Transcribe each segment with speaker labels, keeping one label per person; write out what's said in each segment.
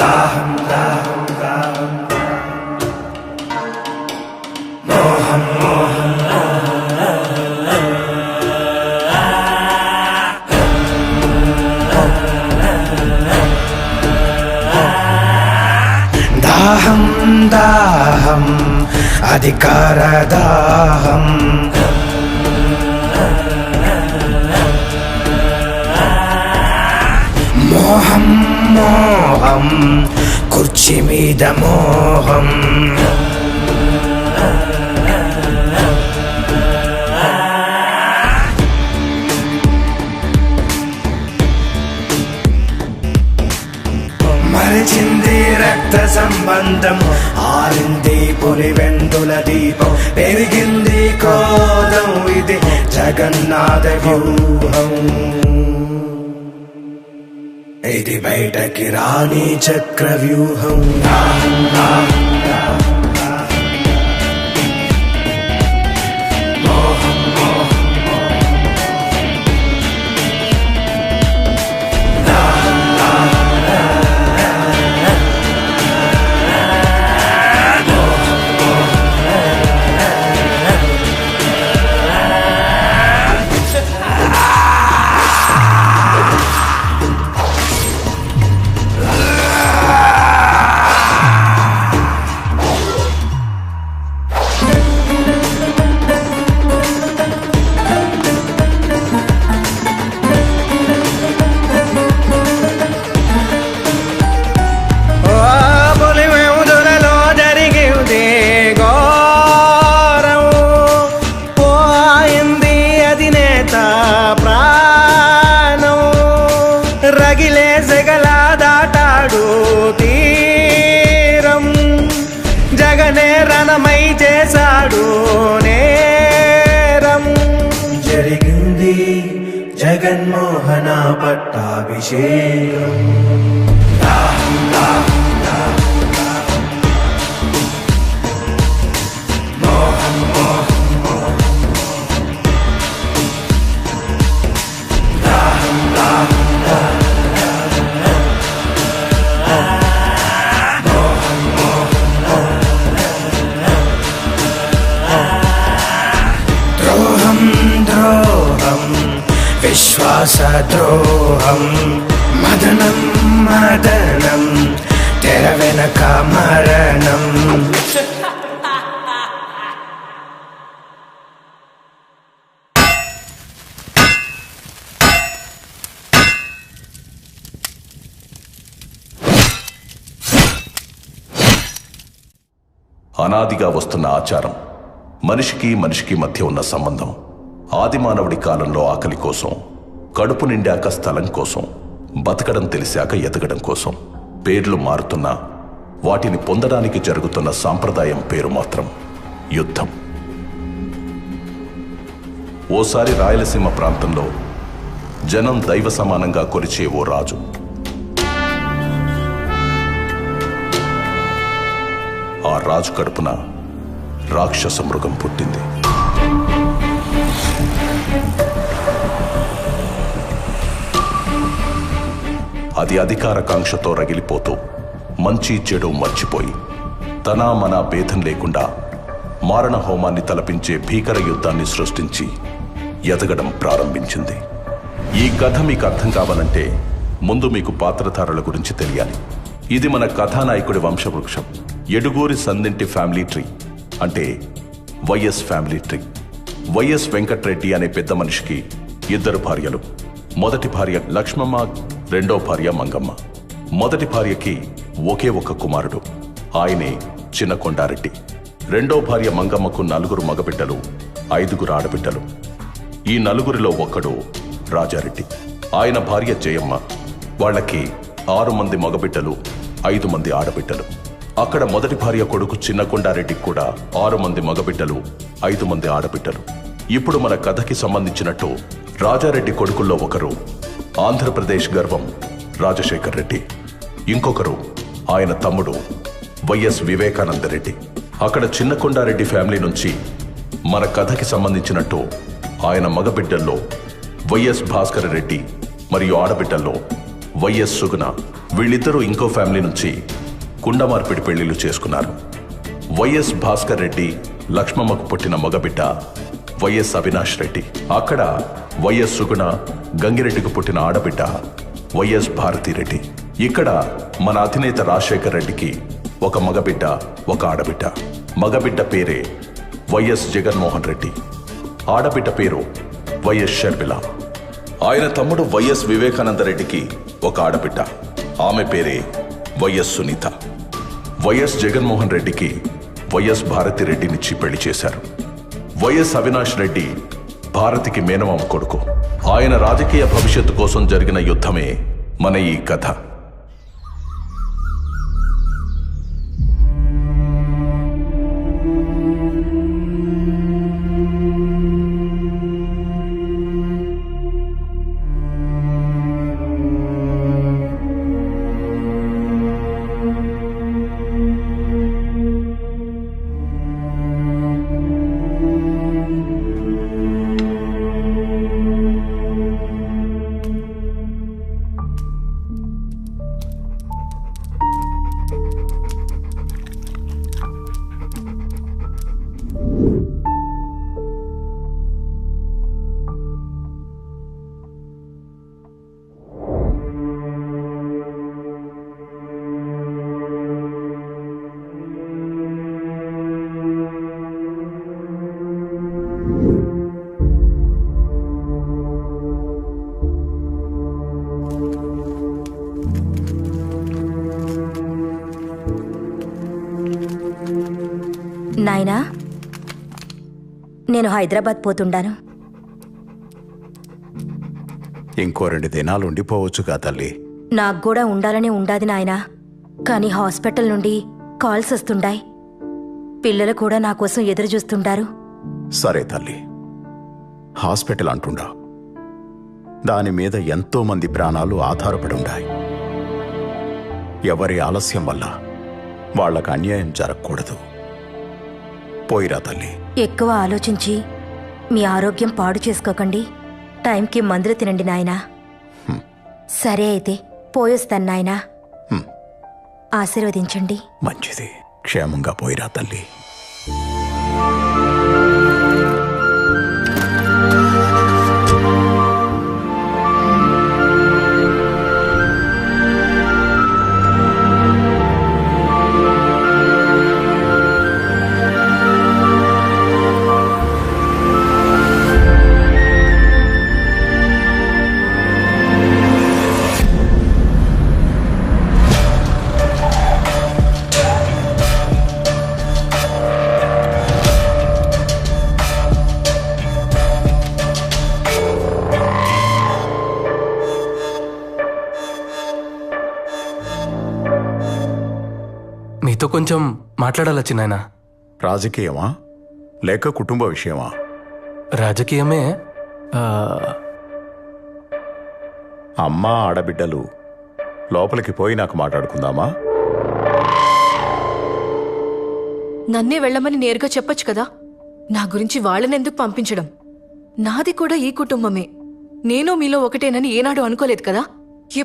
Speaker 1: దాహం దాహం దాహం మోహం మోహం దాహం దాహం అధికార దాహం మోహం మోహం కుర్చీ మీద మోహం మరిచింది రక్త సంబంధం ఆరింది పులివెందుల దీపం పెరిగింది క్రోధం ఇది జగన్నాథ వ్యూహం ఇది బయటకి రాని చక్ర వ్యూహం రగిలే సెగల దాటాడు తీరం జగనే రణమై చేశాడు నేరం జరిగింది జగన్మోహన పట్టాభిషేకం విశ్వాస ద్రోహం మదనం మదనం తెర వెనక మరణం
Speaker 2: అనాదిగా వస్తున్న ఆచారం మనిషికి మనిషికి మధ్య ఉన్న సంబంధం ఆదిమానవుడి కాలంలో ఆకలి కోసం కడుపు నిండాక స్థలం కోసం బతకడం తెలిసాక ఎదగడం కోసం పేర్లు మారుతున్నా వాటిని పొందడానికి జరుగుతున్న సాంప్రదాయం పేరు మాత్రం యుద్ధం. ఓసారి రాయలసీమ ప్రాంతంలో జనం దైవ సమానంగా కొలిచే ఓ రాజు. ఆ రాజు కడుపున రాక్షస మృగం పుట్టింది. అది అధికార కాంక్షతో రగిలిపోతూ మంచి చెడు మర్చిపోయి తన మన భేదం లేకుండా మారణ హోమాన్ని తలపించే భీకర యుద్ధాన్ని సృష్టించి ఎదగడం ప్రారంభించింది. ఈ కథ మీకు అర్థం కావాలంటే ముందు మీకు పాత్రధారుల గురించి తెలియాలి. ఇది మన కథానాయకుడి వంశవృక్షం. ఎడుగూరి సందింటి ఫ్యామిలీ ట్రీ, అంటే YS family tree. YS Venkatreddy అనే పెద్ద మనిషికి 2 భార్యలు. మొదటి భార్య లక్ష్మమ్మ, రెండో భార్య మంగమ్మ. మొదటి భార్యకి ఒకే ఒక కుమారుడు, ఆయనే చిన్న కొండారెడ్డి. రెండో భార్య మంగమ్మకు 4 మగబిడ్డలు, 5 ఆడబిడ్డలు. ఈ 4 ఒక్కడు రాజారెడ్డి. ఆయన భార్య జయమ్మ. వాళ్ళకి 6 మంది మగబిడ్డలు, 5 మంది ఆడబిడ్డలు. అక్కడ మొదటి భార్య కొడుకు చిన్న కొండారెడ్డికి కూడా 6 మంది మగబిడ్డలు, 5 మంది ఆడబిడ్డలు. ఇప్పుడు మన కథకి సంబంధించినట్టు రాజారెడ్డి కొడుకుల్లో ఒకరు ఆంధ్రప్రదేశ్ గర్వం రాజశేఖర్ రెడ్డి, ఇంకొకరు ఆయన తమ్ముడు వైఎస్ వివేకానంద రెడ్డి. అక్కడ చిన్న కొండారెడ్డి ఫ్యామిలీ నుంచి మన కథకి సంబంధించినట్టు ఆయన మగబిడ్డల్లో వైఎస్ భాస్కర్ రెడ్డి మరియు ఆడబిడ్డల్లో వైఎస్ సుగుణ. వీళ్ళిద్దరూ ఇంకో ఫ్యామిలీ నుంచి కుండమార్పిడి పెళ్లిళ్ళు చేసుకున్నారు. వైఎస్ భాస్కర్ రెడ్డి లక్ష్మమ్మకు పుట్టిన మగబిడ్డ వైఎస్ అవినాష్ రెడ్డి. అక్కడ వైఎస్ సుగుణ గంగిరెడ్డికి పుట్టిన ఆడబిడ్డ వైఎస్ భారతిరెడ్డి. ఇక్కడ మన అధినేత రాజశేఖర్ రెడ్డికి ఒక మగబిడ్డ, ఒక ఆడబిడ్డ. మగబిడ్డ పేరే వైఎస్ జగన్మోహన్ రెడ్డి, ఆడబిడ్డ పేరు వైఎస్ షర్మిల. ఆయన తమ్ముడు వైఎస్ వివేకానంద రెడ్డికి ఒక ఆడబిడ్డ, ఆమె పేరే వైఎస్ సునీత. వైఎస్ జగన్మోహన్ రెడ్డికి వైఎస్ భారతిరెడ్డినిచ్చి పెళ్లి చేశారు. వైఎస్ అవినాష్ రెడ్డి భారతికి మేనమామ కొడుకు. ఆయన రాజకీయ భవిష్యత్తు కోసం జరిగిన యుద్ధమే మన ఈ కథ.
Speaker 3: నాయనా, నేను హైదరాబాద్ పోతుండాను.
Speaker 4: ఇంకో 2 దినాలు ఉండిపోవచ్చుగా తల్లి.
Speaker 3: నాకు కూడా ఉండాలనే ఉండాది నాయనా, కానీ హాస్పిటల్ నుండి కాల్స్ వస్తుండాయి. పిల్లలు కూడా నా కోసం ఎదురు చూస్తుండారు.
Speaker 4: సరే తల్లి, హాస్పిటల్ అంటుండా, దాని మీద ఎంతో మంది ప్రాణాలు ఆధారపడి ఉన్నాయి. ఎవరి ఆలస్యం వల్ల వాళ్లకు అన్యాయం జరగకూడదు. పోయిరా తల్లి.
Speaker 3: ఎక్కువ ఆలోచించి మీ ఆరోగ్యం పాడు చేసుకోకండి. టైంకి మందులు తినండి నాయనా. సరే అయితే పోయొస్తాను నాయనా. ఆశీర్వదించండి.
Speaker 4: మంచిది, క్షేమంగా పోయిరా తల్లి.
Speaker 5: మీతో కొంచెం మాట్లాడాల చిన్నాయన.
Speaker 4: రాజకీయమా లేక కుటుంబ విషయమా?
Speaker 5: రాజకీయమే.
Speaker 4: అమ్మా ఆడబిడ్డలు లోపలికి పోయి నాకు మాట్లాడుకుందామా?
Speaker 6: నన్నే వెళ్ళమని నేరుగా చెప్పొచ్చు కదా. నా గురించి వాళ్ళనెందుకు పంపించడం? నాది కూడా ఈ కుటుంబమే. నేను మీలో ఒకటేనని ఏనాడు అనుకోలేదు కదా.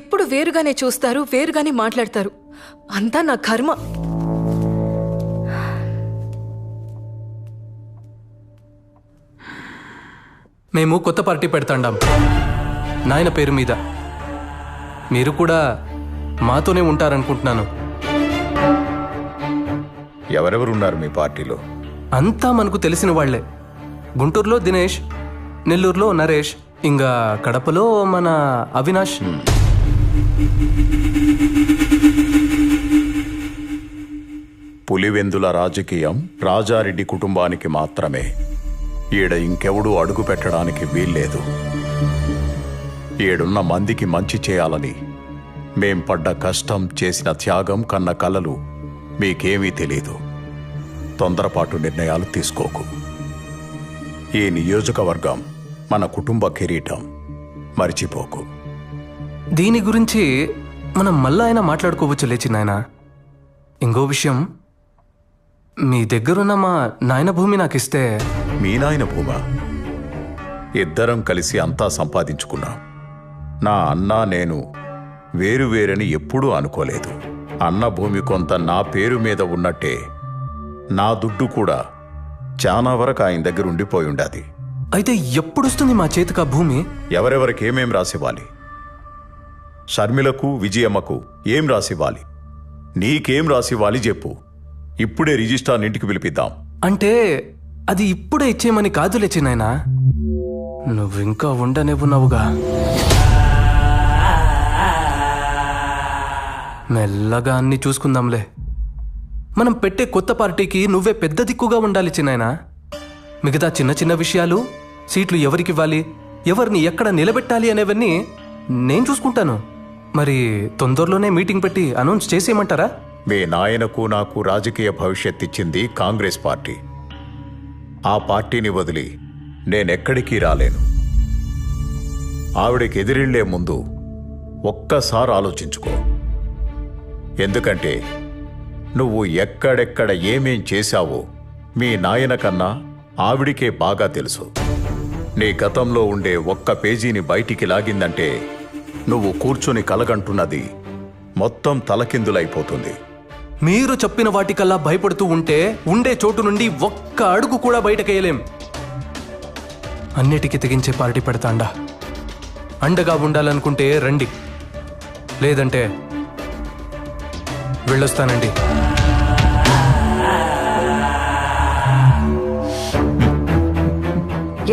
Speaker 6: ఎప్పుడు వేరుగానే చూస్తారు, వేరుగానే మాట్లాడతారు. అంతా నా కర్మ.
Speaker 5: మేము కొత్త పార్టీ పెడతాండాం నాయన పేరు మీద. మీరు కూడా మాతోనే ఉంటారనుకుంటున్నాను.
Speaker 4: ఎవరెవరున్నారు మీ పార్టీలో?
Speaker 5: అంతా మనకు తెలిసిన వాళ్లే. గుంటూరులో దినేష్, నెల్లూరులో నరేష్, ఇంకా కడపలో మన అవినాష్.
Speaker 4: పులివెందుల రాజకీయం రాజారెడ్డి కుటుంబానికి మాత్రమే. ఈడ ఇంకెవడూ అడుగు పెట్టడానికి వీల్లేదు. ఏడున్న మందికి మంచి చేయాలని మేం పడ్డ కష్టం, చేసిన త్యాగం, కన్న కలలు మీకేమీ తెలీదు. తొందరపాటు నిర్ణయాలు తీసుకోకు. ఈ నియోజకవర్గం మన కుటుంబ కిరీటం, మర్చిపోకు.
Speaker 5: దీని గురించి మనం మళ్ళా అయినా మాట్లాడుకోవచ్చు లేచి నాయన. ఇంకో విషయం, మీ దగ్గరున్న మా నాయన భూమి నాకిస్తే.
Speaker 4: మీ నాయన భూమా? ఇద్దరం కలిసి అంతా సంపాదించుకున్నాం. నా అన్న, నేను వేరువేరని ఎప్పుడూ అనుకోలేదు. అన్న భూమి కొంత నా పేరు మీద ఉన్నట్టే నా దుడ్డు కూడా చాలా వరకు ఆయన దగ్గర ఉండిపోయి ఉండాది.
Speaker 5: అయితే ఎప్పుడొస్తుంది మా చేతికి ఆ భూమి?
Speaker 4: ఎవరెవరికి ఏమేం రాసివ్వాలి? షర్మిలకు, విజయమ్మకు ఏం రాసివ్వాలి? నీకేం రాసివ్వాలి చెప్పు. ఇప్పుడే రిజిస్ట్రార్ ఇంటికి పిలిపిద్దాం.
Speaker 5: అంటే అది ఇప్పుడే ఇచ్చేయమని కాదులే చిన్నాయనా, నువ్వింకా ఉండనివ్వున్నావుగా. మెల్లగా అన్ని చూసుకుందాంలే. మనం పెట్టే కొత్త పార్టీకి నువ్వే పెద్ద దిక్కుగా ఉండాలి చిన్నాయనా. మిగతా చిన్న చిన్న విషయాలు, సీట్లు ఎవరికివ్వాలి, ఎవరిని ఎక్కడ నిలబెట్టాలి అనేవన్నీ నేను చూసుకుంటాను. మరి తొందరలోనే మీటింగ్ పెట్టి అనౌన్స్ చేసేయమంటారా?
Speaker 4: మీ నాయనకు నాకు రాజకీయ భవిష్యత్ ఇచ్చింది కాంగ్రెస్ పార్టీ. ఆ పార్టీని వదిలి నేనెక్కడికి రాలేను. ఆవిడకి ఎదిరిళ్లే ముందు ఒక్కసారి ఆలోచించుకో. ఎందుకంటే నువ్వు ఎక్కడెక్కడ ఏమేం చేశావో మీ నాయన కన్నా ఆవిడికే బాగా తెలుసు. నీ గతంలో ఉండే ఒక్క పేజీని బయటికి లాగిందంటే నువ్వు కూర్చుని కలగంటున్నది మొత్తం తలకిందులైపోతుంది.
Speaker 5: మీరు చెప్పిన వాటికల్లా భయపడుతూ ఉంటే ఉండే చోటు నుండి ఒక్క అడుగు కూడా బయటకేయలేం. అన్నిటికీ తెగించే పార్టీ పెడతాండా. అండగా ఉండాలనుకుంటే రండి, లేదంటే వెళ్ళొస్తానండి.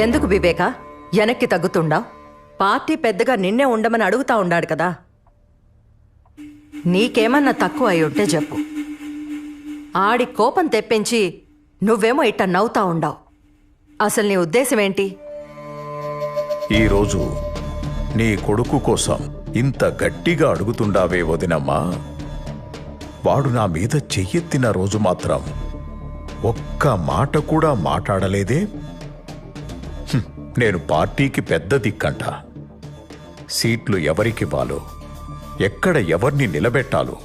Speaker 7: ఎందుకు వివేక వెనక్కి తగ్గుతుండా? పార్టీ పెద్దగా నిన్నే ఉండమని అడుగుతా ఉండాడు కదా. నీకేమన్నా తక్కువ అయి ఉంటే చెప్పు. ఆడి కోపం తెప్పించి నువ్వేమో ఇట్ట నవ్వుతా ఉండావు. అసలు నీ ఉద్దేశం ఏంటి?
Speaker 4: ఈరోజు నీ కొడుకు కోసం ఇంత గట్టిగా అడుగుతుండావే వదినమ్మా. వాడు నా మీద చెయ్యెత్తిన రోజు మాత్రం ఒక్క మాట కూడా మాట్లాడలేదే. నేను పార్టీకి పెద్ద దిక్కంట. సీట్లు ఎవరికివ్వాలో, ఎక్కడ ఎవరిని నిలబెట్టాలో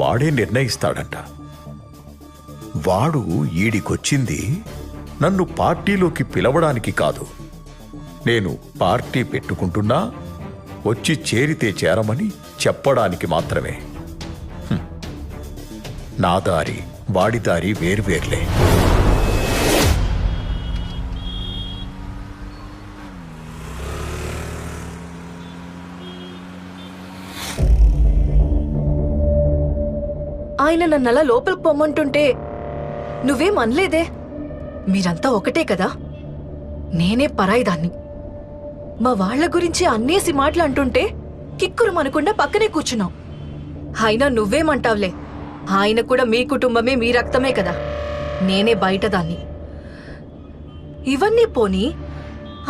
Speaker 4: వాడే నిర్ణయిస్తాడంట. వాడు ఈడికొచ్చింది నన్ను పార్టీలోకి పిలవడానికి కాదు. నేను పార్టీ పెట్టుకుంటున్నా వచ్చి చేరితే చేరమని చెప్పడానికి మాత్రమే. నా దారి వాడి దారి వేర్వేర్లే.
Speaker 6: ఆయన నన్నలా లోపలికి పొమ్మంటుంటే నువ్వేం అనలేదే. మీరంతా ఒకటే కదా, నేనే పరాయిదాన్ని. మా వాళ్ల గురించి అన్నేసి మాటలు అంటుంటే కిక్కురు మనకుండా పక్కనే కూర్చున్నావు. అయినా నువ్వేమంటావులే, ఆయన కూడా మీ కుటుంబమే, మీ రక్తమే కదా. నేనే బయటదాన్ని. ఇవన్నీ పోనీ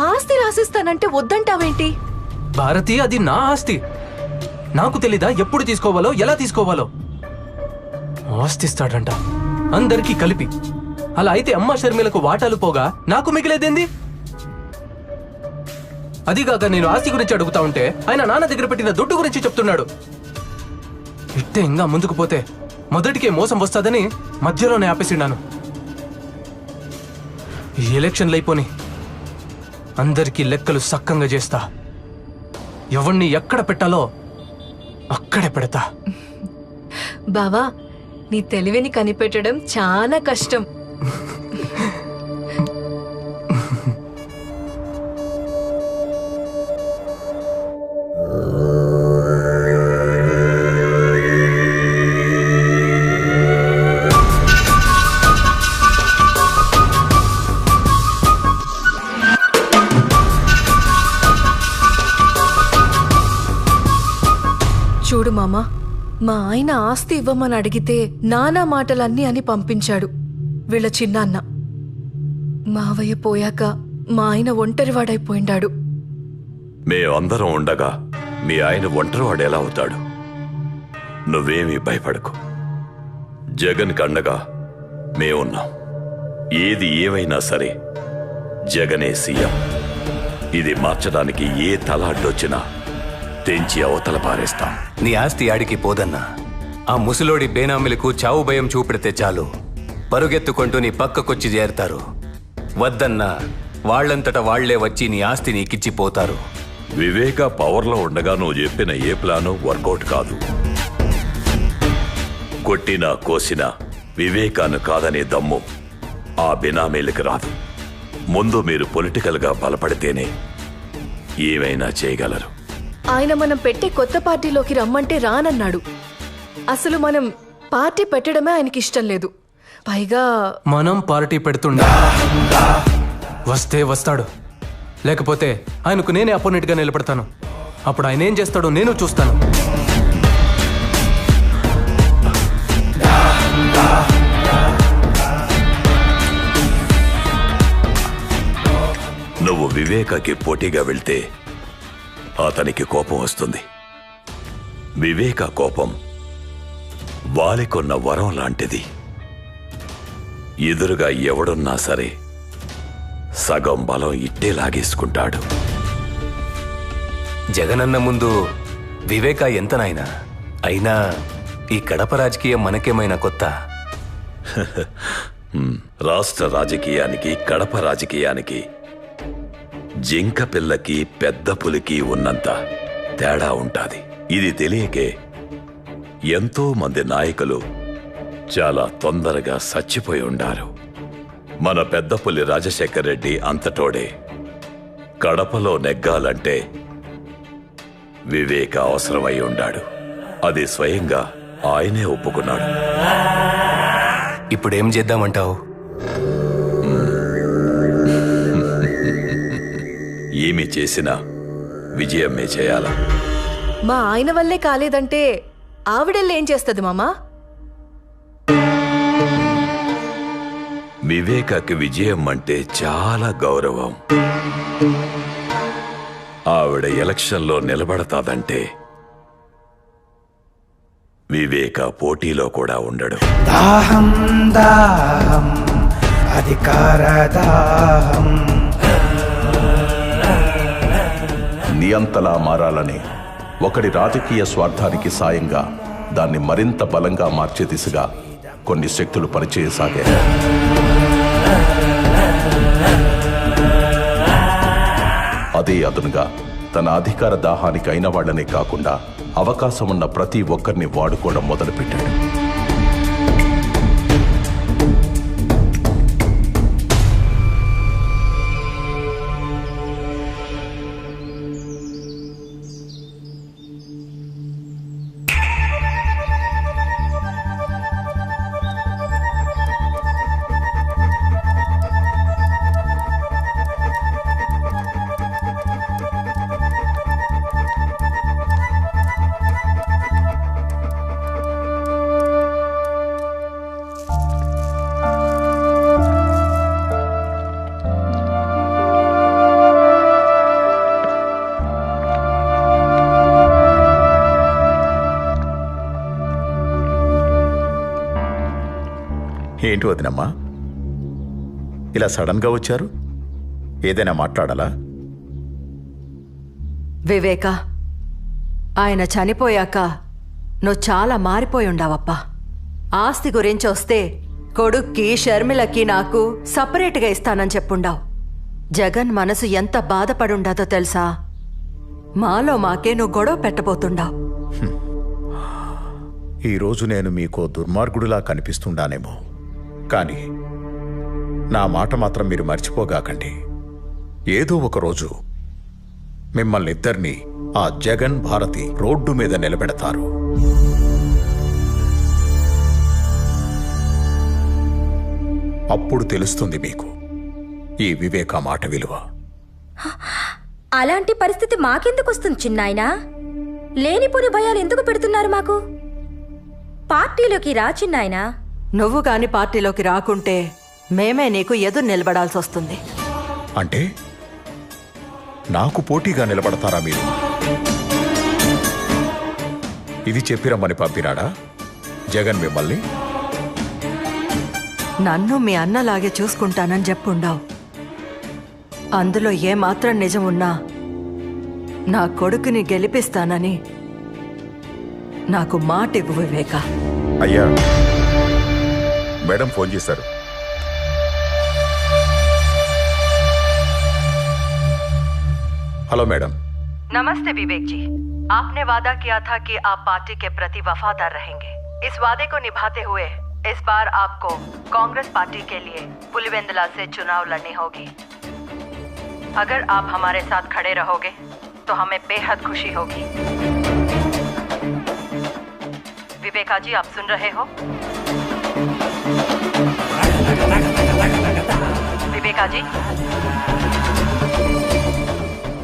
Speaker 6: ఆస్తి రాసిస్తానంటే వద్దంటావేంటి?
Speaker 5: భారతి, అది నా ఆస్తి. నాకు తెలీదా ఎప్పుడు తీసుకోవాలో, ఎలా తీసుకోవాలో? ఆస్తిస్తాడంట అందరికీ కలిపి. అలా అయితే అమ్మ షర్మిలకు వాటాలు పోగా నాకు మిగిలేదేంది? అదిగాక నేను ఆస్తి గురించి అడుగుతా ఉంటే ఆయన నాన్న దగ్గర పెట్టిన దుడ్డు గురించి చెప్తున్నాడు. ఇట్టే ఇంకా ముందుకు పోతే మొదటికే మోసం వస్తాదని మధ్యలోనే ఆపేసిన్నాను. ఈ ఎలక్షన్లు అయిపోని అందరికీ లెక్కలు సక్కంగా చేస్తా. ఎవరిని ఎక్కడ పెట్టాలో అక్కడే పెడతా.
Speaker 6: బావా, నీ తెలివిని కనిపెట్టడం చాలా కష్టం. చూడు మామా, మా ఆయన ఆస్తి ఇవ్వమని అడిగితే నానా మాటలన్నీ అని పంపించాడు వీళ్ళ చిన్నాన్న. మావయ్య పోయాక మా ఆయన ఒంటరివాడైపోయిండాడు.
Speaker 8: మేమందరం ఉండగా మీ ఆయన ఒంటరివాడు ఎలా అవుతాడు? నువ్వేమీ భయపడకు. జగన్ కండగా మేమున్నాం. ఏది ఏవైనా సరే జగనే సీఎం. ఇది మార్చడానికి ఏ తలాడ్డొచ్చినా తెంచి అవతల పారేస్తాం.
Speaker 9: నీ ఆస్తి ఆడికి పోదన్నా. ఆ ముసలోడి బేనామిలకు చావు భయం చూపెడితే చాలు, పరుగెత్తుకుంటూ నీ పక్కకొచ్చి చేరతారు. వద్దన్నా వాళ్లంతట వాళ్లే వచ్చి నీ ఆస్తి నీకిచ్చిపోతారు.
Speaker 8: వివేక పవర్లో ఉండగా నువ్వు చెప్పిన ఏ ప్లాను వర్కౌట్ కాదు. కొట్టినా కోసినా వివేకాన్ని కాదనే దమ్ము ఆ బినామీలకు రాదు. ముందు మీరు పొలిటికల్గా బలపడితేనే ఏమైనా చేయగలరు.
Speaker 6: ఆయన మనం పెట్టే కొత్త పార్టీలోకి రమ్మంటే రానన్నాడు. అసలు మనం పార్టీ పెట్టడమే ఆయనకి ఇష్టం లేదు. పైగా
Speaker 5: మనం పార్టీ పెడుతుండే వస్తే వస్తాడు, లేకపోతే ఆయనకు నేనే అపోనెంట్గా నిలబడతాను. అప్పుడు ఆయన ఏం చేస్తాడో నేను చూస్తాను.
Speaker 8: నువ్వు వివేకకి పోటీగా వెళ్తే అతనికి కోపం వస్తుంది. వివేక కోపం వాలికొన్న వరం లాంటిది. ఎదురుగా ఎవడున్నా సరే సగం బలం ఇట్టే లాగేసుకుంటాడు.
Speaker 9: జగనన్న ముందు వివేక ఎంత నాయనా? అయినా ఈ కడప రాజకీయం మనకేమైనా కొత్త?
Speaker 8: రాష్ట్ర రాజకీయానికి కడప రాజకీయానికి జింక పిల్లకి పెద్ద పులికి ఉన్నంత తేడా ఉంటాది. ఇది తెలియకే ఎంతో మంది నాయకులు చాలా తొందరగా చచ్చిపోయి ఉండారు. మన పెద్ద పులి రాజశేఖర్ రెడ్డి అంతటోడే. కడపలో నెగ్గాలంటే వివేక అవసరమై ఉండాడు. అది స్వయంగా ఆయనే ఒప్పుకున్నాడు.
Speaker 9: ఇప్పుడేం చేద్దామంటావు?
Speaker 8: ఏమి చేసినా విజయమే చేయాలా?
Speaker 6: మా ఆయన వల్లే కాలేదంటే ఆవిడెళ్ళేం చేస్తుంది మామా?
Speaker 8: వివేకకి విజయం అంటే చాలా గౌరవం. ఆవిడ ఎలక్షన్లో నిలబడతాదంటే వివేక పోటీలో కూడా ఉండడు.
Speaker 1: దాహం దాహం అధికార దాహం.
Speaker 2: నియంతలా మారాలని ఒకడి రాజకీయ స్వార్థానికి సాయంగా దాన్ని మరింత బలంగా మార్చే దిశగా కొన్ని శక్తులు పనిచేయసాగాయి. అదే అదునుగా తన అధికార దాహానికి అయిన వాళ్లనే కాకుండా అవకాశం ఉన్న ప్రతి ఒక్కరిని వాడుకోవడం మొదలుపెట్టాడు.
Speaker 4: ఏంటి వదినమ్మా ఇలా సడన్గా వచ్చారు? ఏదైనా మాట్లాడాలా?
Speaker 7: వివేక, ఆయన చనిపోయాక నువ్వు చాలా మారిపోయి ఉండావప్పా. ఆస్తి గురించి వస్తే కొడుక్కి షర్మిలకి నాకు సపరేట్గా ఇస్తానని చెప్పుండావు. జగన్ మనసు ఎంత బాధపడుండాదో తెలుసా? మాలో మాకే నువ్వు గొడవ పెట్టబోతుండావు.
Speaker 4: ఈరోజు నేను మీకో దుర్మార్గుడిలా కనిపిస్తుండానేమో, కానీ నా మాట మాత్రం మీరు మర్చిపోగాకండి. ఏదో ఒకరోజు మిమ్మల్ని ఇద్దరినీ ఆ జగన్ భారతి రోడ్డు మీద నిలబెడతారు. అప్పుడు తెలుస్తుంది మీకు ఈ వివేక మాట విలువ.
Speaker 3: అలాంటి పరిస్థితి మాకెందుకు వస్తుంది చిన్నాయనా? లేనిపోని భయాలు ఎందుకు పెడుతున్నారు మాకు? పార్టీలోకి రా చిన్నాయనా.
Speaker 7: నువ్వు గాని పార్టీలోకి రాకుంటే మేమే నీకు ఎదురు నిలబడాల్సి వస్తుంది.
Speaker 4: అంటే నాకు పోటీగా నిలబడతారా మీరు? ఇది చెప్పిరమ్మని పంపినాడా జగన్ మిమ్మల్ని?
Speaker 7: నన్ను మీ అన్నలాగే చూసుకుంటానని చెప్పుండావు. అందులో ఏమాత్రం నిజం ఉన్నా నా కొడుకుని గెలిపిస్తానని నాకు మాట ఇవ్వు వివేక.
Speaker 4: అయ్యా, మేడం ఫోన్ చేశారు. Hello madam.
Speaker 7: नमस्ते विवेक जी। आपने वादा किया था कि आप पार्टी के प्रति वफादार रहेंगे। इस वादे को निभाते हुए इस बार आपको कांग्रेस पार्टी के लिए पुलिवेंदला से चुनाव लड़नी होगी। अगर आप हमारे साथ खड़े रहोगे तो हमें बेहद खुशी होगी। विवेका जी, आप सुन रहे हो? विवेका जी,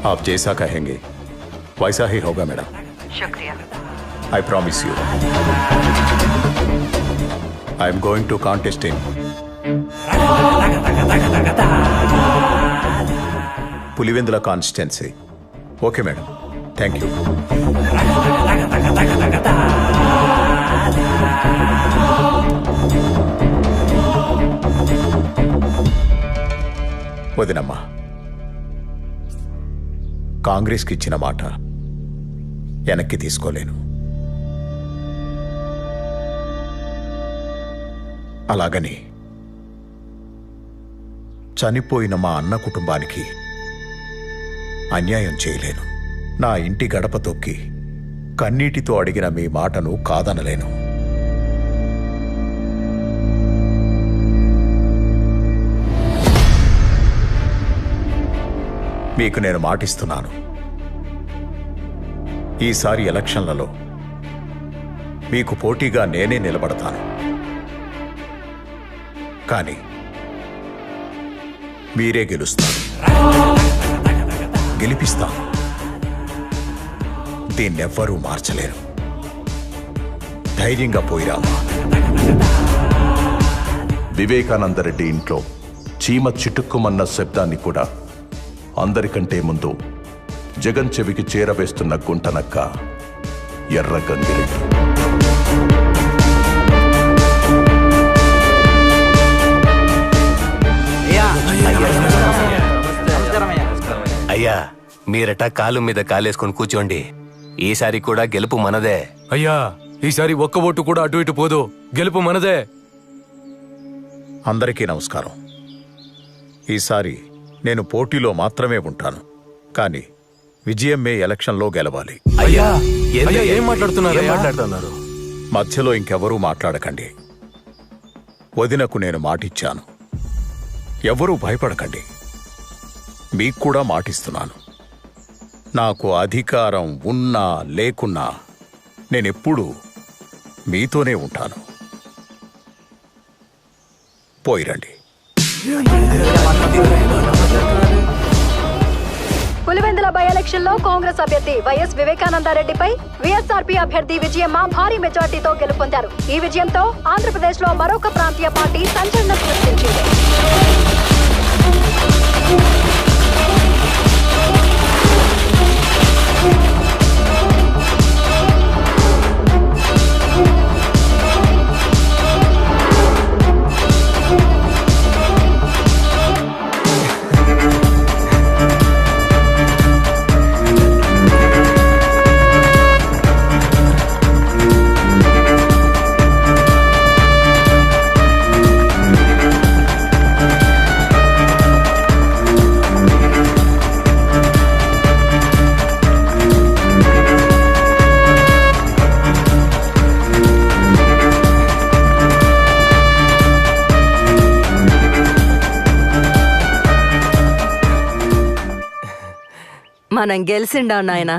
Speaker 4: आप जैसा कहेंगे वैसा ही होगा मैडम।
Speaker 7: शुक्रिया।
Speaker 4: I promise you. I am going to contest in Pulivendula constituency. Okay, madam. Thank you. వదినమ్మా, కాంగ్రెస్కి ఇచ్చిన మాట వెనక్కి తీసుకోలేను. అలాగని చనిపోయిన మా అన్న కుటుంబానికి అన్యాయం చేయలేను. నా ఇంటి గడప తొక్కి కన్నీటితో అడిగిన మీ మాటను కాదనలేను. మీకు నేను మాటిస్తున్నాను, ఈసారి ఎలక్షన్లలో మీకు పోటీగా నేనే నిలబడతాను. కానీ మీరే గెలుస్తారు, గెలిపిస్తాను. దీన్నెవ్వరూ మార్చలేరు. ధైర్యంగా పోయిరామా.
Speaker 2: వివేకానందరెడ్డి ఇంట్లో చీమ చిటుక్కుమన్న శబ్దాన్ని కూడా అందరికంటే ముందు జగన్ చెవికి చేరవేస్తున్న గుంటనక్క ఎర్ర గంగిరెడ్డి.
Speaker 9: అయ్యా, మీరట కాలు మీద కాలేసుకొని కూర్చోండి. ఈసారి కూడా గెలుపు మనదే.
Speaker 5: అయ్యా, ఈసారి ఒక్క ఓటు కూడా అటు ఇటు పోదు, గెలుపు మనదే.
Speaker 4: అందరికీ నమస్కారం. ఈసారి నేను పోటీలో మాత్రమే ఉంటాను, కానీ విజయం మే ఎలక్షన్లో గెలవాలి.
Speaker 9: అయ్యా,
Speaker 5: ఏం మాట్లాడుతున్నారు?
Speaker 4: మధ్యలో ఇంకెవరూ మాట్లాడకండి. వదినకు నేను మాటిచ్చాను. ఎవరూ భయపడకండి. మీకు కూడా మాటిస్తున్నాను. నాకు అధికారం ఉన్నా లేకున్నా నేనెప్పుడూ మీతోనే ఉంటాను. పోయిరండి.
Speaker 10: పులివెందుల బై ఎలక్షన్ లో కాంగ్రెస్ అభ్యర్థి వైఎస్ వివేకానందరెడ్డిపై వైఎస్ఆర్పీ అభ్యర్థి విజయమ్మ భారీ మెజార్టీతో గెలుపొందారు. ఈ విజయంతో ఆంధ్రప్రదేశ్ లో మరొక ప్రాంతీయ పార్టీ సంచలనం సృష్టించింది.
Speaker 7: మనం గెలిచిండా నాయన,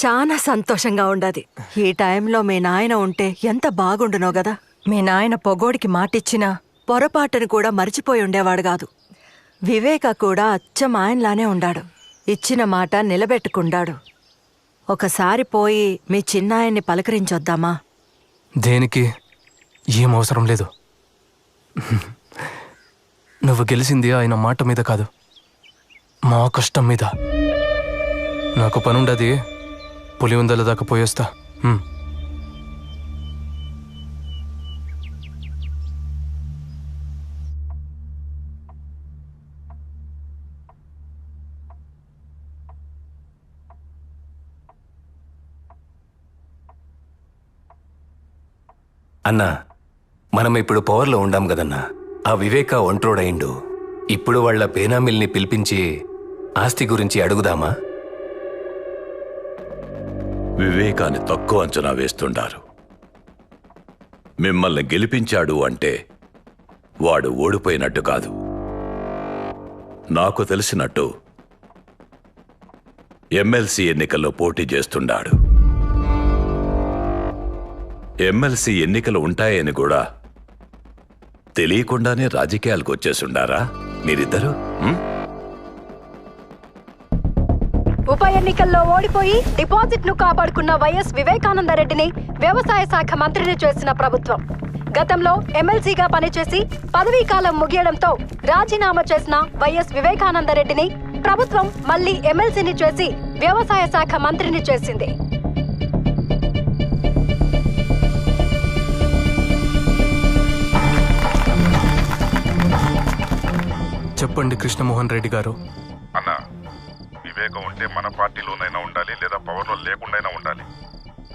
Speaker 7: చాలా సంతోషంగా ఉండదు. ఈ టైంలో మీ నాయన ఉంటే ఎంత బాగుండునో గదా. మీ నాయన పొగోడికి మాటిచ్చినా పొరపాటును కూడా మర్చిపోయి ఉండేవాడు కాదు. వివేక కూడా అచ్చం ఆయనలానే ఉండాడు. ఇచ్చిన మాట నిలబెట్టుకుండాడు. ఒకసారి పోయి మీ చిన్నాయన్ని పలకరించొద్దామా?
Speaker 5: దేనికి? ఏం అవసరం లేదు. నువ్వు గెలిచింది ఆయన మాట మీద కాదు, మా కష్టం మీద. నాకు పనుండది, పులివెందుల దాకా పోయేస్తా.
Speaker 9: అన్నా, మనం ఇప్పుడు పవర్లో ఉండాం కదన్నా. ఆ వివేక ఒంట్రోడైండు. ఇప్పుడు వాళ్ళ పేనామిల్ని పిలిపించి ఆస్తి గురించి అడుగుదామా?
Speaker 8: వివేకాన్ని తక్కువ అంచనా వేస్తుండారు. మిమ్మల్ని గెలిపించాడు అంటే వాడు ఓడిపోయినట్టు కాదు. నాకు తెలిసినట్టు ఎమ్మెల్సీ ఎన్నికల్లో పోటీ చేస్తుండాడు. ఎమ్మెల్సీ ఎన్నికలు ఉంటాయని కూడా తెలియకుండానే రాజకీయాలకు వచ్చేసుండారా మీరిద్దరూ?
Speaker 10: ఉప ఎన్నికల్లో ఓడిపోయి డిపాజిట్ ను కాపాడుకున్న వైఎస్ వివేకానందరెడ్డిని వ్యవసాయ శాఖ మంత్రిని చేసిన ప్రభుత్వం గతంలో ఎమ్మెల్సీగా పనిచేసి పదవీ కాలం ముగియడంతో రాజీనామా చేసిన వైఎస్ వివేకానందరెడ్డిని ప్రభుత్వం మళ్లీ ఎమ్మెల్సీని చేసి వ్యవసాయ శాఖ మంత్రిని చేసింది.
Speaker 5: చెప్పండి కృష్ణమోహన్ రెడ్డి గారు.
Speaker 11: అన్నా, వివేకం ఉంటే మన పార్టీలోనైనా ఉండాలి, లేదా పవర్లో లేకుండానే ఉండాలి.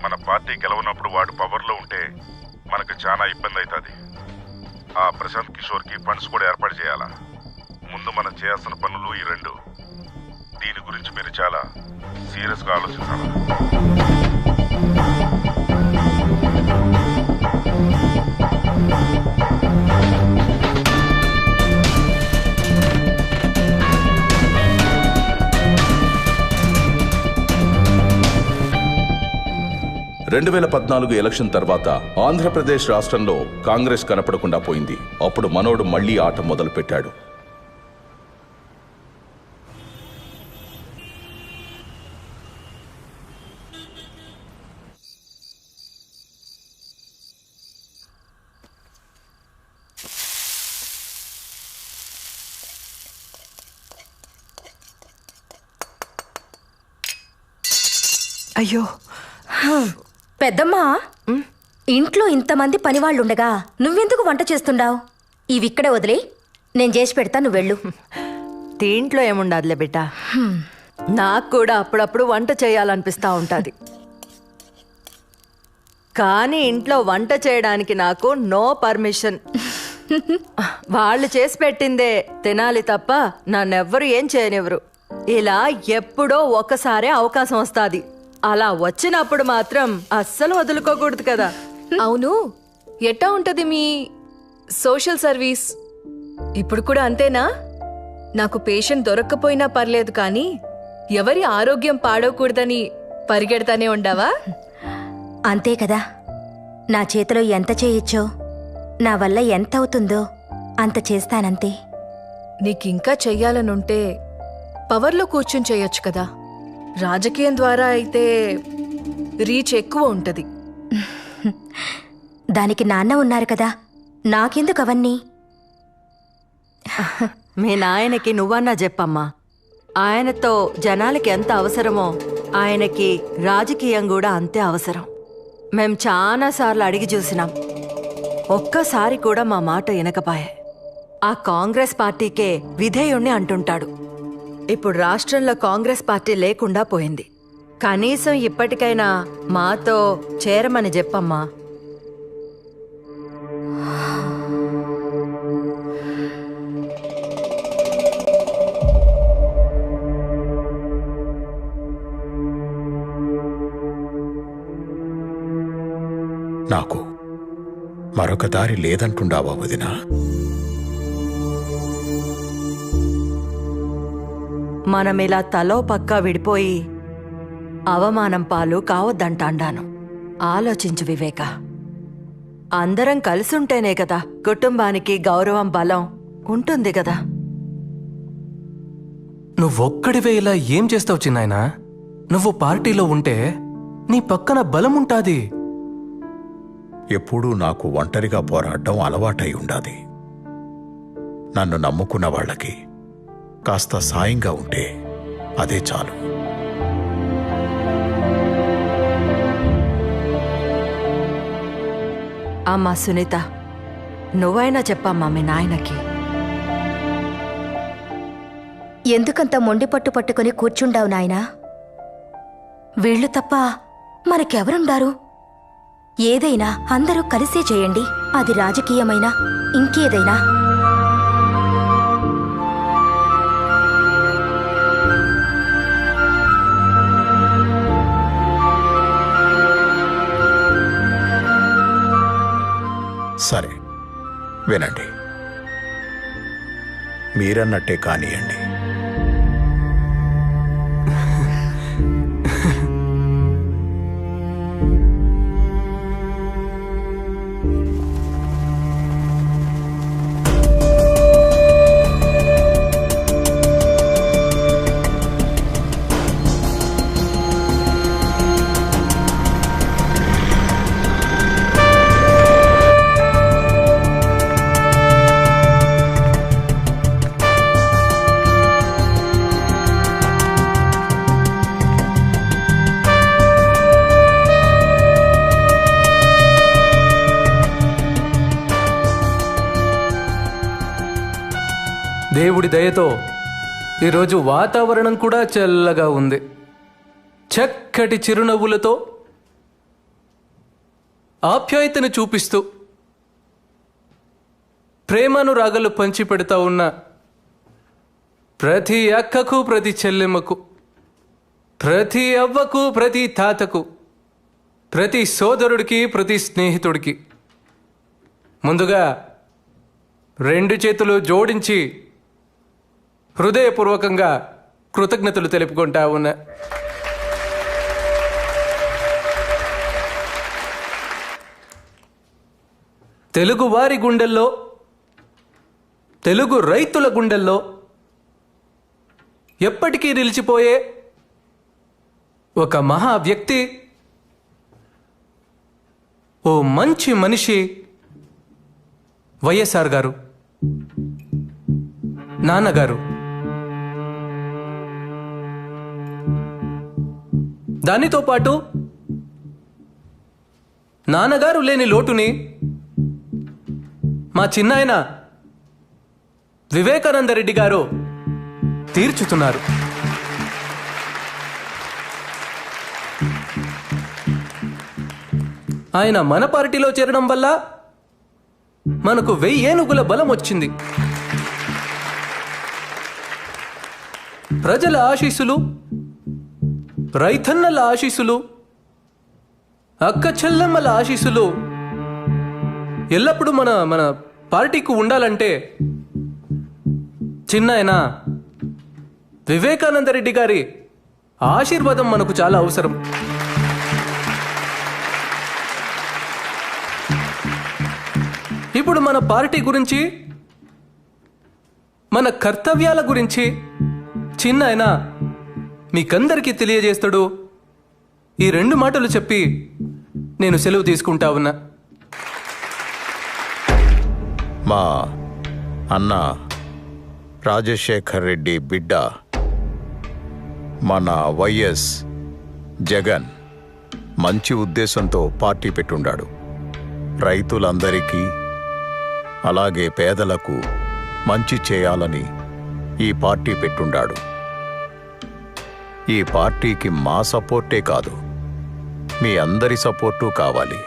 Speaker 11: మన పార్టీ గెలవనప్పుడు వాడు పవర్లో ఉంటే మనకు చాలా ఇబ్బంది అవుతుంది. ఆ ప్రశాంత్ కిషోర్కి ఫండ్స్ కూడా ఏర్పాటు చేయాలా. ముందు మనం చేయాల్సిన పనులు ఈ రెండు. దీని గురించి మీరు చాలా సీరియస్గా ఆలోచించాలి.
Speaker 2: రెండు 2014 ఎలక్షన్ తర్వాత ఆంధ్రప్రదేశ్ రాష్ట్రంలో కాంగ్రెస్ కనపడకుండా పోయింది. అప్పుడు మనోడు మళ్లీ ఆట మొదలు పెట్టాడు.
Speaker 7: అయ్యో
Speaker 3: పెద్దమ్మా, ఇంట్లో ఇంతమంది పనివాళ్లుండగా నువ్వెందుకు వంట చేస్తుండావు? ఇవిక్కడే వదిలే, నేను చేసి పెడతా, నువ్వు వెళ్ళు.
Speaker 7: దీంట్లో ఏముండదులే బిడ్డ, నాకు కూడా అప్పుడప్పుడు వంట చేయాలనిపిస్తా ఉంటుంది. కానీ ఇంట్లో వంట చేయడానికి నాకు నో పర్మిషన్. వాళ్ళు చేసి పెట్టిందే తినాలి తప్ప నన్నెవ్వరు ఏం చేయనివ్వరు. ఇలా ఎప్పుడో ఒకసారే అవకాశం వస్తుంది. అలా వచ్చినప్పుడు మాత్రం అస్సలు వదులుకోకూడదు కదా.
Speaker 6: అవును, ఎట్టా ఉంటది మీ సోషల్ సర్వీస్? ఇప్పుడు కూడా అంతేనా? నాకు పేషెంట్ దొరక్కపోయినా పర్లేదు, కానీ ఎవరి ఆరోగ్యం పాడవకూడదని పరిగెడతానే ఉండావా?
Speaker 3: అంతే కదా. నా చేతిలో ఎంత చేయొచ్చో, నా వల్ల ఎంత అవుతుందో అంత చేస్తానంతే.
Speaker 6: నీకింకా చెయ్యాలనుంటే పవర్లో కూర్చుని చేయొచ్చు కదా. రాజకీయం ద్వారా అయితే రీచ్ ఎక్కువ ఉంటది.
Speaker 3: దానికి నాన్న ఉన్నారు కదా, నాకెందుకు అవన్నీ?
Speaker 7: మీ నాయనకి నువ్వన్నా చెప్పమ్మా. ఆయనతో జనాలకి ఎంత అవసరమో ఆయనకి రాజకీయం కూడా అంతే అవసరం. మేం చాలాసార్లు అడిగి చూసినాం, ఒక్కసారి కూడా మా మాట వినకపాయే. ఆ కాంగ్రెస్ పార్టీకే విధేయుణ్ణి అంటుంటాడు. ఇప్పుడు రాష్ట్రంలో కాంగ్రెస్ పార్టీ లేకుండా పోయింది. కనీసం ఇప్పటికైనా మాతో చేరమని చెప్పమ్మా.
Speaker 4: నాకు మరొక దారి లేదంటుండావా వదినా?
Speaker 7: మనమిలా తలో పక్కా విడిపోయి అవమానం పాలు కావద్దంటాండాను. ఆలోచించు వివేక, అందరం కలిసుంటేనే కదా కుటుంబానికి గౌరవం, బలం ఉంటుంది కదా.
Speaker 5: నువ్వొక్కడివే ఇలా ఏం చేస్తావు చిన్నాయనా? నువ్వు పార్టీలో ఉంటే నీ పక్కన బలం ఉంటాది.
Speaker 4: ఎప్పుడూ నాకు ఒంటరిగా పోరాడడం అలవాటై ఉండాది. నన్ను నమ్ముకున్న వాళ్ళకి కాస్త సాయంగా ఉంటే అదే చాలు.
Speaker 7: అమ్మా సునీత, నువ్వైనా చెప్పమ్మా మీ నాయనకి.
Speaker 3: ఎందుకంత మొండి పట్టు పట్టుకుని కూర్చుండావు నాయనా? వీళ్ళు తప్ప మనకెవరుండారు? ఏదైనా అందరూ కలిసే చేయండి, అది రాజకీయమైనా ఇంకేదైనా.
Speaker 4: సరే వినండి, మీరన్నట్టే కానియండి.
Speaker 5: దేవుడి దయతో ఈరోజు వాతావరణం కూడా చల్లగా ఉంది. చక్కటి చిరునవ్వులతో ఆప్యాయతను చూపిస్తూ ప్రేమానురాగాలు పంచిపెడతా ఉన్న ప్రతి అక్కకు, ప్రతి చెల్లెమ్మకు, ప్రతి అవ్వకు, ప్రతి తాతకు, ప్రతి సోదరుడికి, ప్రతి స్నేహితుడికి ముందుగా 2 చేతులు జోడించి హృదయపూర్వకంగా కృతజ్ఞతలు తెలుపుకుంటా ఉన్నా. తెలుగు వారి గుండెల్లో, తెలుగు రైతుల గుండెల్లో ఎప్పటికీ నిలిచిపోయే ఒక మహా వ్యక్తి, ఓ మంచి మనిషి వైఎస్ఆర్ గారు, నాన్నగారు. దానితో పాటు నాన్నగారు లేని లోటుని మా చిన్నాయన వివేకానంద రెడ్డి గారు తీర్చుతున్నారు. ఆయన మన పార్టీలో చేరడం వల్ల మనకు 1000 ఏనుగుల బలం వచ్చింది. ప్రజల ఆశీస్సులు, రైతన్నల ఆశీస్సులు, అక్క చెల్లెమ్మల ఆశీస్సులు ఎల్లప్పుడూ మన పార్టీకి ఉండాలంటే చిన్నాయన వివేకానంద రెడ్డి గారి ఆశీర్వాదం మనకు చాలా అవసరం. ఇప్పుడు మన పార్టీ గురించి, మన కర్తవ్యాల గురించి చిన్నాయన మీకందరికీ తెలియజేస్తాడు. ఈ 2 మాటలు చెప్పి నేను సెలవు తీసుకుంటా ఉన్నా.
Speaker 4: మా అన్న రాజశేఖర్ రెడ్డి బిడ్డ మన వైఎస్ జగన్ మంచి ఉద్దేశంతో పార్టీ పెట్టుండాడు. రైతులందరికీ అలాగే పేదలకు మంచి చేయాలని ఈ పార్టీ పెట్టుండాడు. ఈ పార్టీకి మా సపోర్టే కాదు, మీ అందరి సపోర్టు కావాలి.